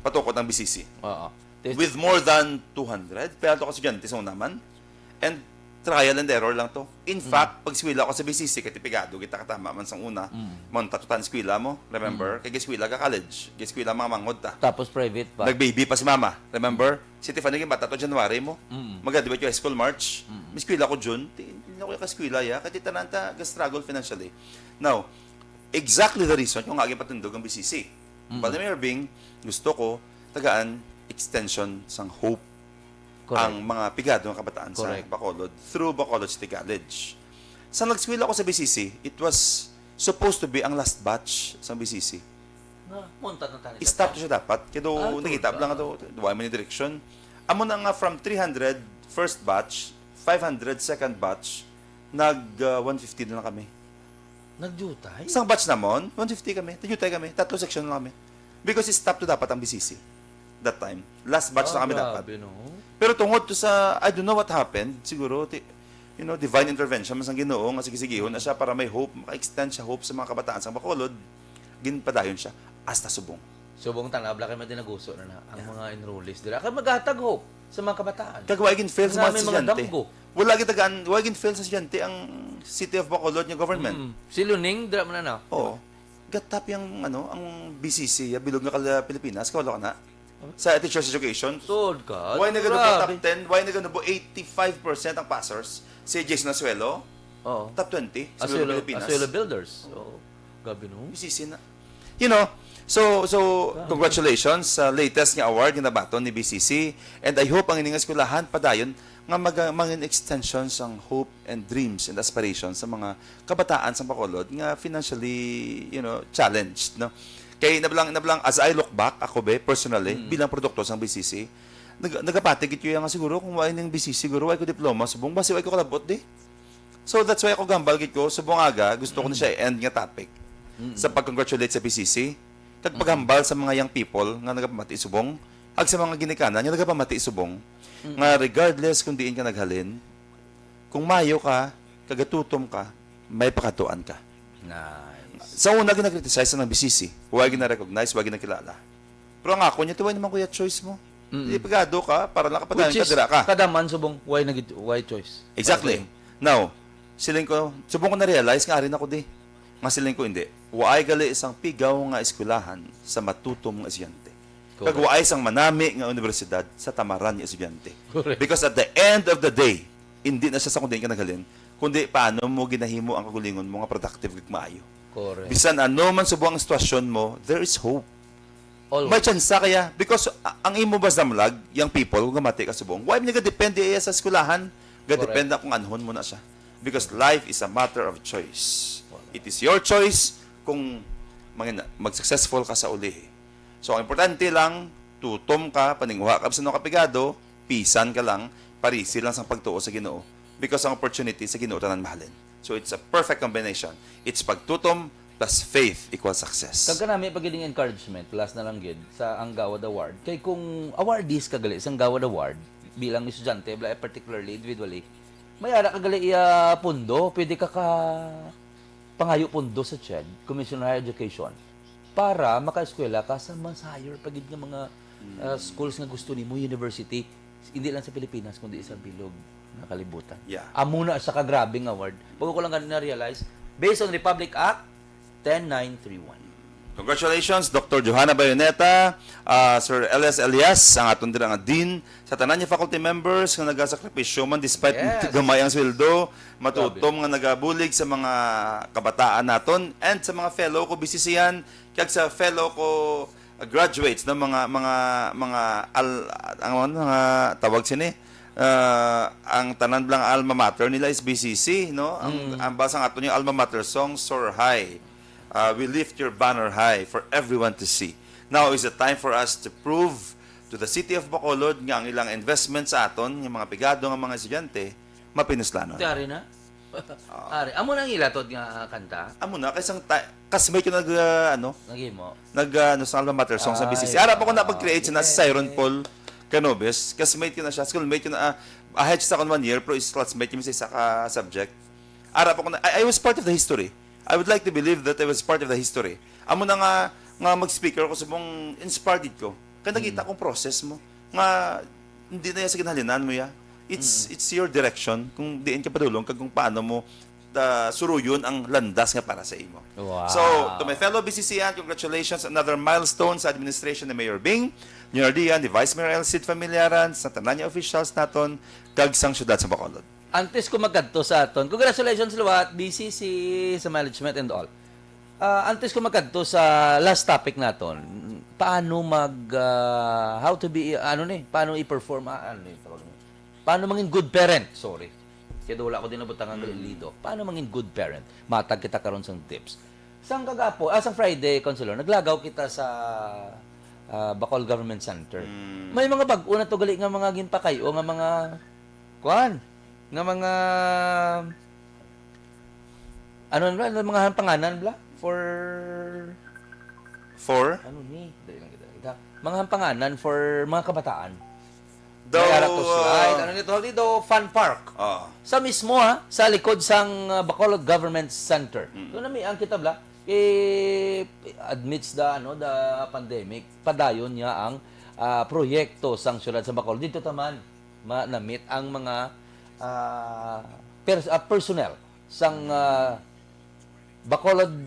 patukot ang BCC. Oo. With more than 200, pero ito kasi dyan, tisaw naman. And trial and error lang to. In fact, pag skwila ko sa BCC, katipigado, kita katama man sang una, tatutan skwila mo, remember? Kaya skwila ka college, kaya skwila mga mangod ta. Tapos private pa. Nag-baby pa si mama, remember? Si Tiffany, bata to January mo. Mag-graduate yung high school March. May skwila ko June, hindi na ko yung kaskwila ya, kasi tananta, struggle financially. Now, exactly the reason kung aging patundog ang BCC. Mayor Bing, gusto ko, tagaan, extension sang hope Correct. ang mga pigado ng kabataan Correct. sa Bacolod through Bacolod City College. Sa nagskwila ko sa BCC, it was supposed to be ang last batch sa BCC. Munta na tayo. Stop to siya dapat. Kaya do, nakita lang ito, duwa man yung direction. Amo na nga from 300 first batch, 500 second batch, 150 na lang kami. Nagjutay? Isang batch namon, 150 kami. Tagyutay kami. 3 section na kami. Because stop to dapat ang BCC. That time. Last batch na kami dapat. Grabe, no? Pero tungod to sa, I don't know what happened, siguro, divine intervention, mas ang Ginoo, nga sige-sigihon na siya para may hope, maka-extend siya hope sa mga kabataan sa Bacolod, ginpadayon siya, hasta subong. Subong tanabla kayo madinaguso na ang mga enrollees dira. Kaya maghatag hope sa mga kabataan. Kag wagin fail sa mga Namin mga estudyante. damgo. Wala gitagaan, wagin fail sa estudyante ang City of Bacolod nga government. Si Luning, dira man na. Oo. Gatap yung ang BCC, bilog nga kala Pilipinas, kawala ka na. Sa teacher's education. Tod ka. Why na ganun Grabe. top 10? Why na ganun 85% ang passers? Si Jason Asuelo, Oo. top 20 sa Bilog Pilipinas. Asuelo Builders. Oo. Gabi, no? BCC na. So congratulations sa latest nga award nga nabaton ni BCC, and I hope ang ining eskwelahan padayon nga mangin extensions ang hope and dreams and aspirations sa mga kabataan sa Bacolod nga financially, challenged, no. Kay nabalang as I look back ako personally bilang produkto sang BCC, nagapatigit yo nga siguro kung wala ning BCC siguro ay ko diploma subong basi ay ko kalabot di. So that's why ako gambal gid ko subong aga gusto ko na siya end nga topic sa pag-congratulate sa BCC. Kag paghambal sa mga young people nga nagapamati subong, ag sa mga ginikanan nga nagapamati subong, nga regardless kung diin ka naghalin, kung mayo ka, kagatutom ka, may pakatuan ka. Nice. Sa una ginakriticize ng BCC, huwag gina-recognize, huwag ginakilala. Pero ang ako niya, tuway naman kuya choice mo. Hindi pagado ka, para lang kapadayon ka, dira ka. Kadaman subong, why choice? Exactly. Now, subong ko na-realize nga rin ako di. Nga siling ko hindi. Waay gali isang pigaw nga eskwelahan sa matutom nga estudyante. Kag waay isang manami nga universidad sa tamaran nga estudyante. Correct. Because at the end of the day, hindi na siya sa kundi ka naghalin, kundi paano mo ginahimo ang kagulingon mo nga productive kag maayo. Correct. Bisan ano man subong ang sitwasyon mo, there is hope. Always. May chance kaya because ang imo bas damlag, young people kung mati ka subong, why niya depende sa eskwelahan, depende kung anhon mo na siya. Because life is a matter of choice. It is your choice kung mag-successful ka sa uli. So, ang importante lang, tutom ka, paninguha ka sa mga kapigado, pisan ka lang, parisi lang sa pagtuo sa Ginoo. Because ang opportunity sa Ginoo tanan mahalin. So, it's a perfect combination. It's pagtutom plus faith equals success. Kagka nami pagiging encouragement, last na lang gid sa ang Gawad Award. Kay kung awardees kagali sa Gawad Award bilang estudyante, particularly individually, may ara kagali iya pundo, pwede ka pangayo pundo sa CHED, Commission on Higher Education, para maka-eskwela ka sa mas higher pagid nga mga schools nga gusto nimo, university, hindi lang sa Pilipinas kundi sa bilog na kalibutan. Yeah. Amo na sa kagrabing award. Bago ko lang na-realize, based on Republic Act 10931. Congratulations, Dr. Johanna Bayoneta, Sir Elias Elias, ang atong dira nga Dean, sa tanan niya faculty members nga nagasakripisyo man despite Yes. gamay ang sweldo, matutom nga nagabulig sa mga kabataan naton, and sa mga fellow ko BCCan, kag sa fellow ko graduates ng mga tawag sini, ang tanan lang alma mater nila is BCC, no? Ang basang aton yung alma mater song Soar High. We lift your banner high for everyone to see. Now is the time for us to prove to the City of Bacolod nga ang ilang investment sa aton, yung mga pigado nga mga estudyante, mapinuslanon. Ari na? Ari. Amo nang ilatod nga kanta? Amo na, kaysang kasmate ko Nagimo. sa alma mater song sa BCC. Ay, Arap ako napag-create siya na si Siron Paul Canobes. Kasmate ko na siya. Schoolmate ko na, ahead siya sa 1 year, pero is classmate ko sa subject. Arap ako na, I was part of the history. I would like to believe that I was part of the history. Amo na nga mag-speaker ko subong inspired ko. Kaya nakita kong process mo. Nga, hindi na yan sa ginhalinan mo ya. It's your direction kung diin ka padulong kag kung paano mo suruyon ang landas nga para sa imo. Wow. So, to my fellow BCCan, congratulations. Another milestone sa administration ni Mayor Bing, Junior Dian, ni Vice Mayor Elcid Familiaran, sa tanan niya officials naton, kag sang syudad sa Bacolod. Antes ko magkadto sa aton. Congratulations luwat, BCC sa management and all. Antes ko magkadto sa last topic naton, paano how to be paano i-perform paano maging good parent, sorry. Kaya wala ko din nabutang ang lido. Paano maging good parent? Matag kita karon sang tips. Sang kagapo, sang Friday, Consular, naglagaw kita sa Bacol Government Center. May mga bag-o na to gali nga mga ginpakayo nga mga nga mga ano na mga hampanganan bla For ano ni dali lang kita. Mga hampanganan for mga kabataan. daw Nagaratos slide, ano nito dito, fun park. Sa mismo sa likod sang Bacolod Government Center. Doon na may ang kita bla amidst the pandemic, padayon niya ang proyekto sang syudad sa Bacolod. Dito taman na-meet ang mga personnel sang Bacolod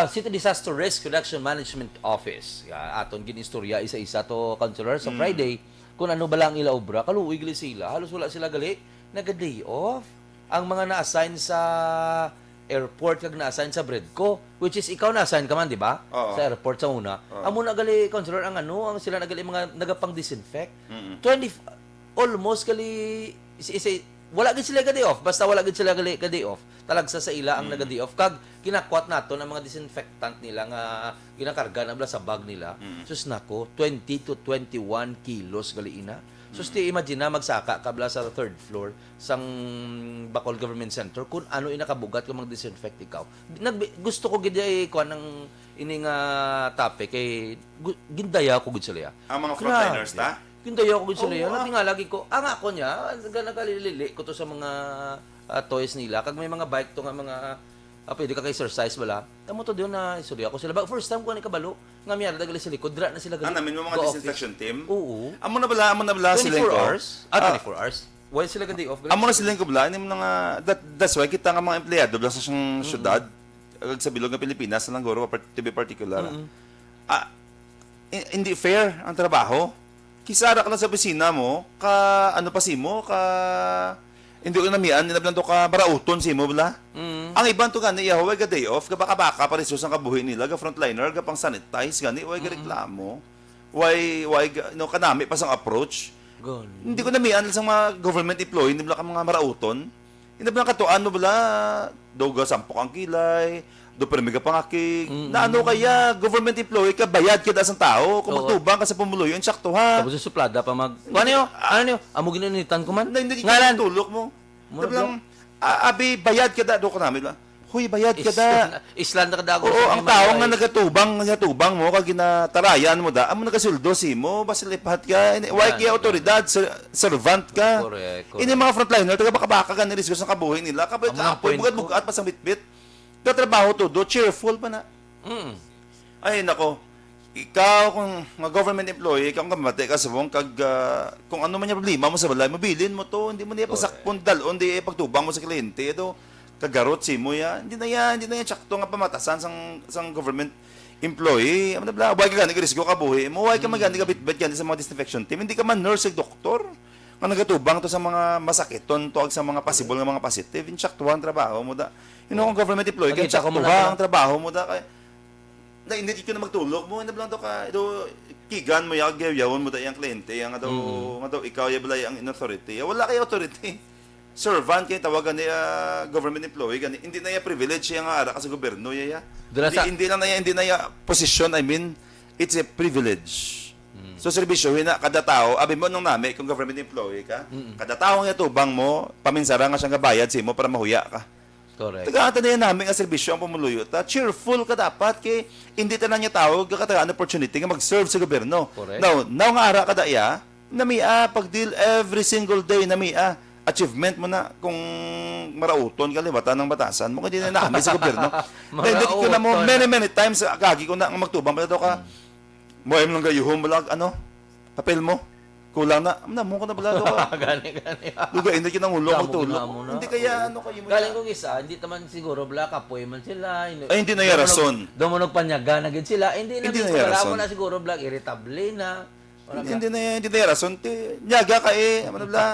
City Disaster Risk Reduction Management Office. Aton ginistorya isa-isa to, Councilor, sa Friday kung ano ba lang ila obra, kaluoy gali sila, halos wala sila gali, nag-day off. Ang mga na-assign sa airport kag na-assign sa Bredco, which is ikaw na-assign ka man, di ba? Oo. Sa airport sa una. Ang muna gali, Consular, ang sila nagali mga nagapang-disinfect. 20, almost gali, wala gid sila ka-day off, basta wala gid sila ka-day off. Talagsa sa ila ang naga-day off. Kag kinakwat nato ng mga disinfectant nila nga ginakarga na bala sa bag nila. Sus nako, 20 to 21 kilos gali ina. Sus ti imagine na magsaka ka bala sa third floor sang Bacol Government Center kung ano inakabugat kung mag-disinfect ikaw. Gusto ko gid ay kuan ng ining topic kay gindaya ko gid sila. ang mga frontliners ta. Gindaya ko gid sila. Natinga lagi ko. Ang ako niya, nagalilili ko to sa mga toys nila. Kag may mga bike to nga mga pwede ka ka-exercise wala. Tamo to doon na istorya ko sila. But first time ko ni kabalo nga miyara dagali sa likod, dra na sila gali. Namin mo mga Go disinfection office. team. Oo. Amo na bala 24 sila ko. hours. 24 hours. Why sila day off? Amo na sila ko bala ni mo nga that's why kita nga mga empleyado bala sa siyang syudad sa bilog ng Pilipinas lang goro to be particular. Hindi fair ang trabaho. Kisara ka lang sa opisina mo, ano pa si mo, hindi ko namian, ninablan to ka barauton si mo, bala. Ang ibang to gani, way ga day off, ga baka-baka, paresos ang kabuhi nila, ga frontliner, ga pang sanitize, gani, way ga reklamo, way, kanami pa sang approach. Hindi ko namian sa mga government employee, hindi bala ka mga marauton, hindi bala katuan mo bala, doga sampok ang kilay, do permi ka pangaking. Na ano kaya, government employee ka, bayad ka dasang tao. Kung magtubang ka sa pumuloy, yun, sakto ha. Tapos yung suplada pa ano nyo? Amo ginanitan ko man? Hindi ka tulok mo. Sabi lang, abi, bayad ka da. Do ko namin lang. Huy, bayad ka da. Island na kadago. Oo, ang tao nga nagatubang mo, kag ginatarayan mo da, amo nagasuldo si mo, basta lipat ka. Why kaya otoridad, servant ka. Correct. Ini mga frontliner, taga baka ka ni risko sa kabuhi nila. Kapag apoy, bugat pa sa bitbit. Katrabaho to do, cheerful pa na. Ay, nako. Ikaw, kung mga government employee, ikaw kung kamate ka sa mong, kung ano man yung problema mo sa balay, mabilin mo to, hindi mo niya pasakpon dalon, hindi pagtubang mo sa kliyente, ito, kagarot si mo yan, hindi na yan, tsakto nga pamatasan sang government employee, why ka gani ka risko ka buhi mo, why ka magani ka bitbit gani sa mga disinfection team, hindi ka man nurse, doktor, nga nagatubang to sa mga masakiton, tuwag sa mga possible nga mga positive, yung tsakto ang trabaho mo da. Kung government employee, kaya tsakto ang trabaho mo da, kaya na hindi ko na magtulog mo, hindi lang to ka, kigan mo yung gawyawon mo da yung kliyente, yung nga daw, ikaw yung balay ang in-authority. Wala kayo authority. Servant kayo, tawagan niya government employee, hindi na yung privilege yung ara ka sa gobyerno, hindi na yung position, I mean, it's a privilege. So, serbisyo, kada tao, abi mo nung nami, kung government employee ka, kada tao nga tubang mo, paminsara nga siyang kabayad si mo para mahuya ka. Correct. Tagaatan na yan namin ang serbisyo ang pumuluyo. Cheerful ka dapat kay hindi tanan niya tawag katagaan opportunity nga mag-serve sa gobyerno. Correct. Now nga ara kada iya, namia pag-deal every single day namia achievement mo na kung marauton ka libatan ng batasan mo hindi na namin sa gobyerno. Hindi ko na mo many times kagi ko na nga magtubang pala daw ka. Mo lang gayuhom mo lang papel mo. Kulang na mo ko na bala ka. Gani. Luga hindi kinang ulo ko tulog. Hindi kaya ano kayo mo. Galing kong isa, hindi naman siguro bla kapoy man sila. Ay hindi na yung rason. Dumunog panyaga na gid sila. Hindi na yung wala rason. mo na siguro bla irritable na. Hindi na yung rason. Nyaga ka ano bla.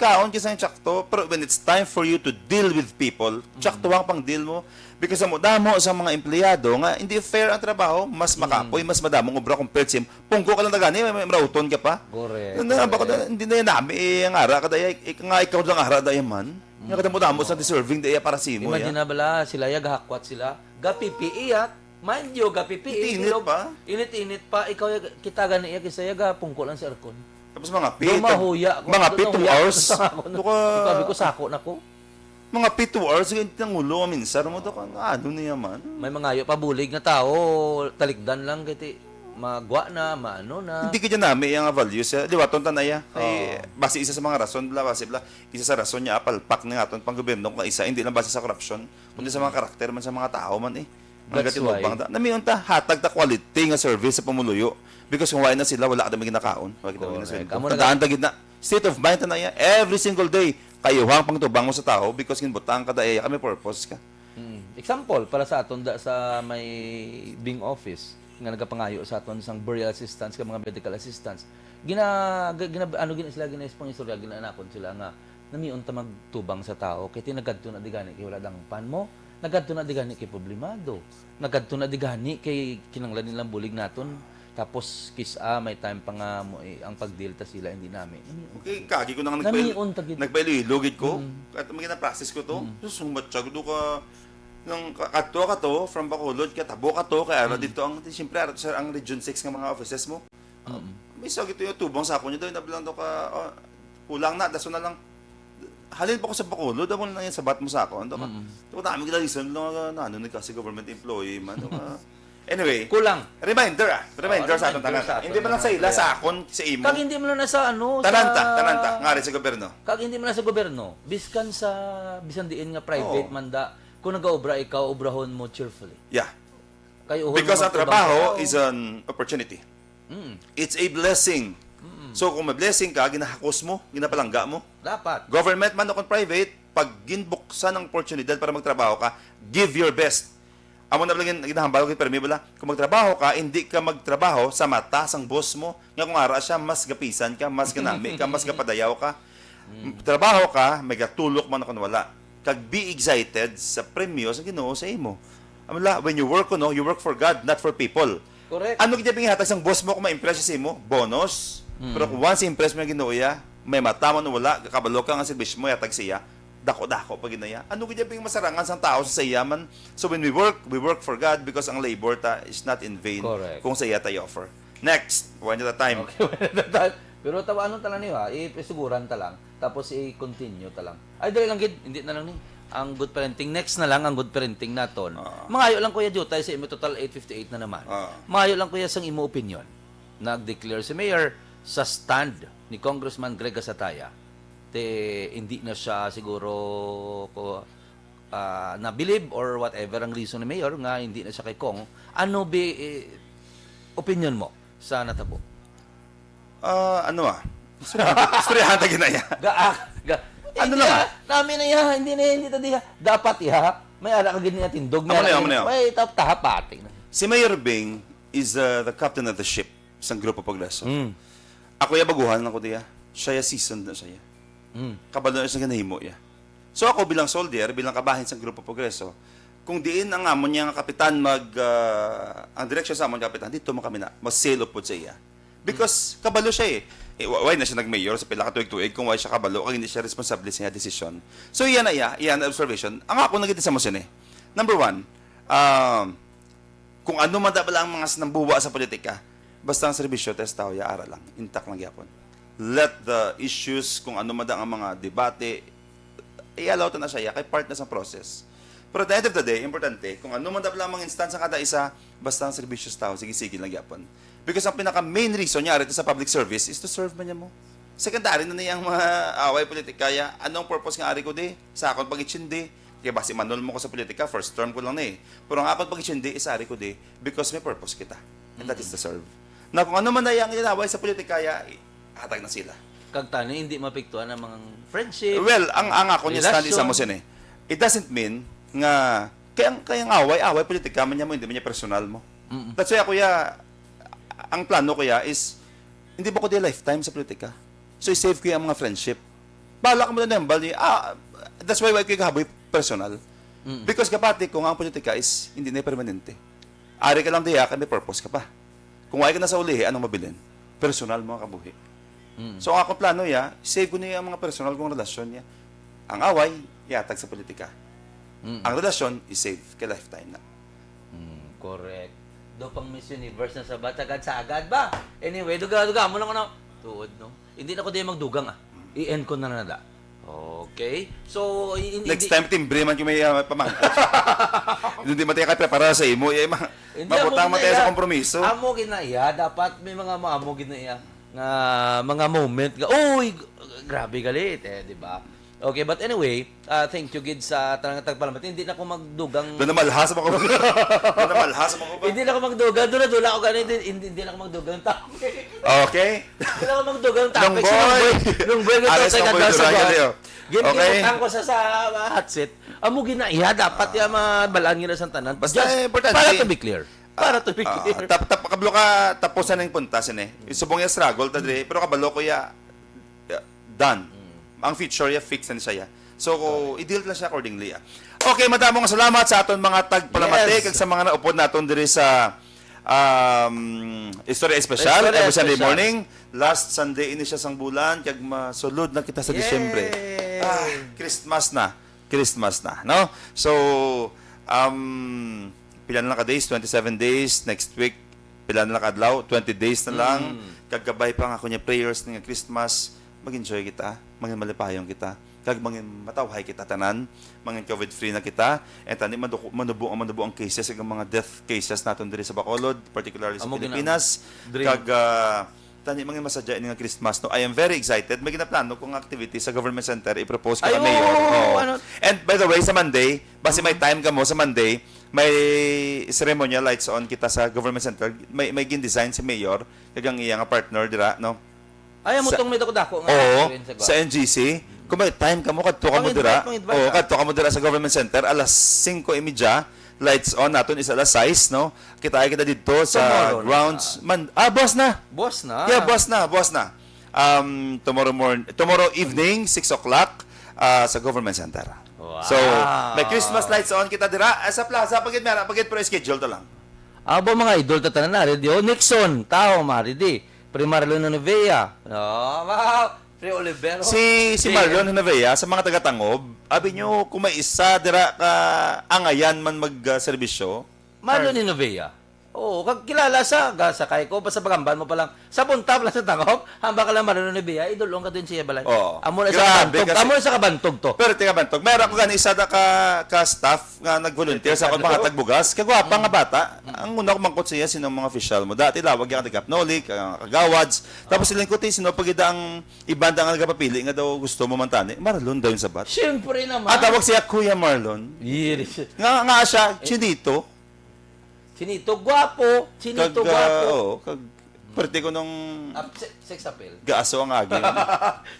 Kaon kasi yung tsakto. Pero when it's time for you to deal with people, tsakto ang pang deal mo. Because mo damo sa mga empleyado nga hindi fair ang trabaho, mas makapoy, mas madamong obra compared sa pungko ka lang gani, may marauton ka pa. Correct. Hindi na yan nami ang ara kada nga ikaw lang ara dayan man. Nga kadamo-damo sa deserving de para si mo Imagine ya. na bala, sila ya gahakwat sila. Ga PPE ya. Mind you, ga PPE. Init pa. Init pa. Ikaw kita gani ya kisa ya ga pungkulan sa aircon. Tapos mga Mahuya. mga 2 hours. Sabi ko, sako na ko. Mga 2 hours, ganyan ang ulo, minsan mo to, ano niya man. May mga pabulig na tao, talikdan lang kiti magwa na, maano na. Hindi ka dyan namin yung values. Di ba, tonta na ya. Ay, base isa sa mga rason, base isa sa rason niya, apalpak na nga pang gobyerno kung isa, hindi lang base sa corruption, kundi sa mga karakter man sa mga tao man eh. That's why. Namiyon ta, hatag ta quality nga service sa pamuluyo. Because kung wala na sila, wala ka na ginakaon. Wala kita na sweldo. Tandaan ta gid na. State of mind ta na ya. Every single day, kayo hang pangtubang mo sa tao because ginbutang ka daya kami purpose ka. Example, para sa aton sa may Bing office, nga nagapangayo sa aton sang burial assistance, ka mga medical assistance, sila istorya, ginanakon sila nga, namiun ta magtubang sa tao, kaya tinagadto na digani, kay wala dang pan mo, nagadto na digani kay problemado, nagadto na digani kay kinanglan nilang bulig naton, tapos may time pa nga mo ang pagdeal ta sila hindi namin. Okay, kagi ko na nga Namiun tagid. nagpailugid ko. At magina practice ko to. Sumatsyag do ka nang ka to from Bacolod, katabo ka to kaya dito ang siyempre sir ang Region 6 nga mga offices mo. May sagit yung tubong sa ako niyo doon nabilang to ka kulang na daso na lang. Halin pa ko sa Bacolod, ako na lang yan sabat mo sa ako. Ando ka. To dami kita reason lang na ano kasi government employee man. Anyway, Kulang. reminder sa aton reminder sa tanan. aton. Hindi man lang sa ila sa akon sa imo. Kag hindi mo na sa Tananta, ngari sa gobyerno. Kag hindi mo na sa gobyerno, bisan diin nga private Oo. manda, kung nag-obra ikaw, obrahon mo cheerfully. Yeah. Kayo Because ang magtubang trabaho sa tao. is an opportunity. Mm, It's a blessing. So kung may blessing ka, ginahakos mo, ginapalangga mo. dapat. Government man o kung private, pag ginbuksan ang oportunidad para magtrabaho ka, give your best. Amo na lang ginahambal ko permi bala. Kung magtrabaho ka, hindi ka magtrabaho sa mata sang boss mo. Nga kung ara siya, mas gapisan ka, mas ganami ka, mas gapadayaw ka. Trabaho ka, may gatulok man kung wala. Kag be excited sa premyo sa Ginoo sa imo. Amala, when you work you work for God, not for people. Correct. Ano kita hatag sang boss mo kung ma-impress siya sa imo? Bonus. Pero kung once impress mo yung Ginoo ya, may mata man o wala, kakabalo ka nga servisyo mo, yatag siya, dako-dako pag ginaya. Ano kaya bing masarangan sang tao sa iyaman? So when we work for God because ang labor ta is not in vain. Correct. Kung sa iya tayo offer. Next, one at a time. Pero tawa ano talang niyo isiguran ta lang, tapos i-continue ta lang. Ay dali lang gid, hindi na lang ni. Ang good parenting next na lang ang good parenting naton. Mangayo lang kuya Jutay sa imo total 858 na naman. Mangayo lang kuya sang imo opinion. Nag-declare si Mayor sa stand ni Congressman Greg Asataya. Hindi na siya siguro na-believe or whatever ang reason ni Mayor nga hindi na siya kay Kong. Ano opinion mo sa natabo? Istoryahan ta ginaya. Ano lang, Namin na ya, hindi ta diha. Dapat ya, may ala ka gini tindog Amo na yun. May tahapati na. Si Mayor Bing is the captain of the ship sa Grupo Progreso. Mm. Ako ya baguhan ako diya. Siya ya seasoned na siya. Kabalo na sa ganahimo ya. So ako bilang soldier, bilang kabahin sa Grupo Progreso, kung diin ang amon niya nga kapitan ang direksyon sa amon kapitan, dito mo kami na, mas-sail up po sa iya. Because kabalo siya eh. Why na siya nag-mayor sa pila ka tuig-tuig kung why siya kabalo, kung hindi siya responsable sa iya desisyon. So iyan na iyan na observation. Ang ako nagiti sa mosin eh. Number one, kung ano man dabala ang mga sinambuwa sa politika, basta ang serbisyo, test tao, yaara lang. Intact lang yapon. Let the issues, kung ano man ang mga debate, i-allow na siya, kay part na sa process. Pero at the end of the day, importante, kung ano man dabala ang mga instansya kada isa, basta ang serbisyo sa tao, sige-sige lang yapon. Because ang pinaka-main reason niya sa public service is to serve man niya mo. Secondary na niyang mga away politika, kaya anong purpose nga ari ko di? Sa akong pag-itsindi. Kaya basi manol mo ko sa politika, first term ko lang na eh. Pero ang akong pag-itsindi, isari ko di, because may purpose kita. And that is to serve. Na kung ano man na yung inaway sa politika, kaya hatag na sila. Kag tani hindi mapiktuan ang mga friendship. Well, ang ako niya stand relasyon. isa mo sin eh. It doesn't mean nga kaya away politika man niya mo, hindi man niya personal mo. That's why kuya ang plano kuya is hindi ba ko di lifetime sa politika. So i-save ko yung mga friendship. Bala ka mo na nembal ni that's why ko kahaboy personal. Because kapati kung ang politika is hindi na permanente. Ari ka lang diya, may purpose ka pa. Kung wala ka na sa ulihi, anong mabilin? Personal mga kabuhi. So ang akong plano save ko niya ang mga personal kong relasyon niya. Ang away, yatag sa politika. Ang relasyon is safe kay lifetime na. Correct. Do pang Miss Universe na sa batagad sa agad ba? Anyway, duga mo lang ano. Tuod, no? Hindi na ko di magdugang I-end ko na nada. Okay. So, Next time, timbre man yung may pamangkot. Hindi matay ka prepara sa imo. Maputang matay sa kompromiso. Amo ginaiya. Dapat may mga amo ginaiya nga mga moment. Uy, grabe galit di ba? Okay, but anyway, thank you, Gid, sa tanang tagpalamat. Hindi na ako magdugang... Doon na malhas mo ko. Doon na malhas mo ko ba? Hindi na ako magdugang. Doon na ako ganun. Hindi na ako magdugang topic. Okay. Hindi na ako magdugang topic. Nung boy. Nung boy. Alas ng boy Duraga niyo. Okay. Ginutang ko sa hot seat. Amo ginaiya. Dapat yung mabalangin na sa tanan. Basta importante. Para to be clear. Para to be clear. Kablo ka tapusan ng puntasin Subong yung struggle, tadre. Pero kabalo ko done. Ang feature fix na siya. So, i-deal na siya accordingly. Okay, madamong salamat sa aton mga tagpalamati kag sa mga naupod naton diri sa Istorya Espesyal every Sunday morning. Last Sunday ini siya sang bulan kag masulod na kita sa Disyembre. Christmas na. Christmas na, no? So, pila na ka days, 27 days. Next week, pila na ka adlaw, 20 days na lang. Kagabay pa nga kunya prayers nga Christmas. Mag-enjoy kita, mangin malipayong kita, kag mangin matawhay kita tanan, mangin COVID-free na kita, and tani manubo ang cases, ang mga death cases naton diri sa Bacolod, particularly sa Pilipinas, kag tani mangin masadya ini nga Christmas. No, I am very excited. May ginaplano kong activity sa government center i-propose ko kay mayor. And by the way, sa Monday, base may time ka mo sa Monday, may ceremonial lights on kita sa government center. May gin-design si mayor, kag ang iyang partner dira, no? Ayaw mo itong may dako-dako nga. Oo, sa NGC. Kung may time ka mo, kadto ka mo dira. Oo, kadto ka mo dira sa government center. Alas 5:30, lights on. Naton is alas 6, no? Kita dito sa grounds. Boss na. Boss na? Yeah, boss na. Tomorrow evening, 6 o'clock, sa government center. Wow. So, may Christmas lights on kita dira. Sa plaza, pagit pro schedule to lang. Abo mga idol ta tanan na radio Nixon, tao maridi. Primarlo na Nevea. Wow. Pre Olivero. Si Marlon Henavea sa mga taga-Tangob, abi nyo kung may isa dira ka angayan man mag-serbisyo. Marlon ni Nevea. Oo, kag kilala sa sakay ko basta pagamban mo pa lang sa punta lang sa Tangop, hamba ka lang Marlon ni Nevea, idolong ka din siya balay. Oo. Amo na Grabe, sa kabantog, amo na sa kabantog to. Pero tiga bantog, meron ko gani isa da ka staff nga nag-volunteer sa akong mga tagbugas. Kagwapa nga bata. Ang una ko mangkot siya sino mga official mo. Dati lawag yung kagapnolik, kagawads. Tapos silang kuti sino pagida ang ibanda nga nagapapili nga daw gusto mo mantani. Marlon daw yung sabat. Siyempre naman. At tawag siya Kuya Marlon. Yes. Nga siya, chinito. Chinito guwapo. Chinito guwapo. Oo, kag parte ko nung Sex appeal. gaaso ang agi.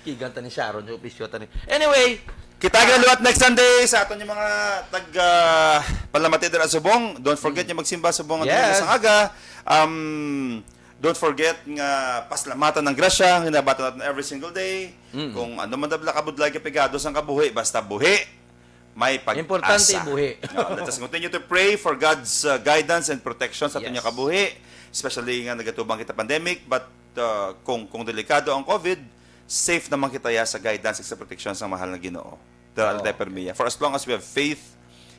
Kiganta ni Sharon yung opisyota ni. Anyway, Kita galuat next Sunday sa aton yung mga palamati dira sa Subong. Don't forget yung magsimba sa Subong Yes. sa aga. Don't forget nga paslamatan ng grasya, hinabatan natin every single day. Kung ano man dabla kabudlay kapigado sang kabuhi, basta buhi. May pag-asa. Importante buhi. Let us continue to pray for God's guidance and protection sa aton Yes. yung kabuhi, especially nga nagatubang kita pandemic, but kung delikado ang COVID, safe naman kita ya sa guidance at sa protection sa mahal na Ginoo. For as long as we have faith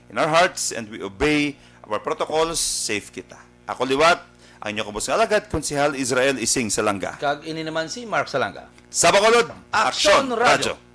in our hearts and we obey our protocols, safe kita. Ako liwat, ang inyong kubos nga alagad, Konsehal Israel Ising Salanga. Kag ini naman si Mark Salanga. Sa Bacolod, Action Action Radio. Radio.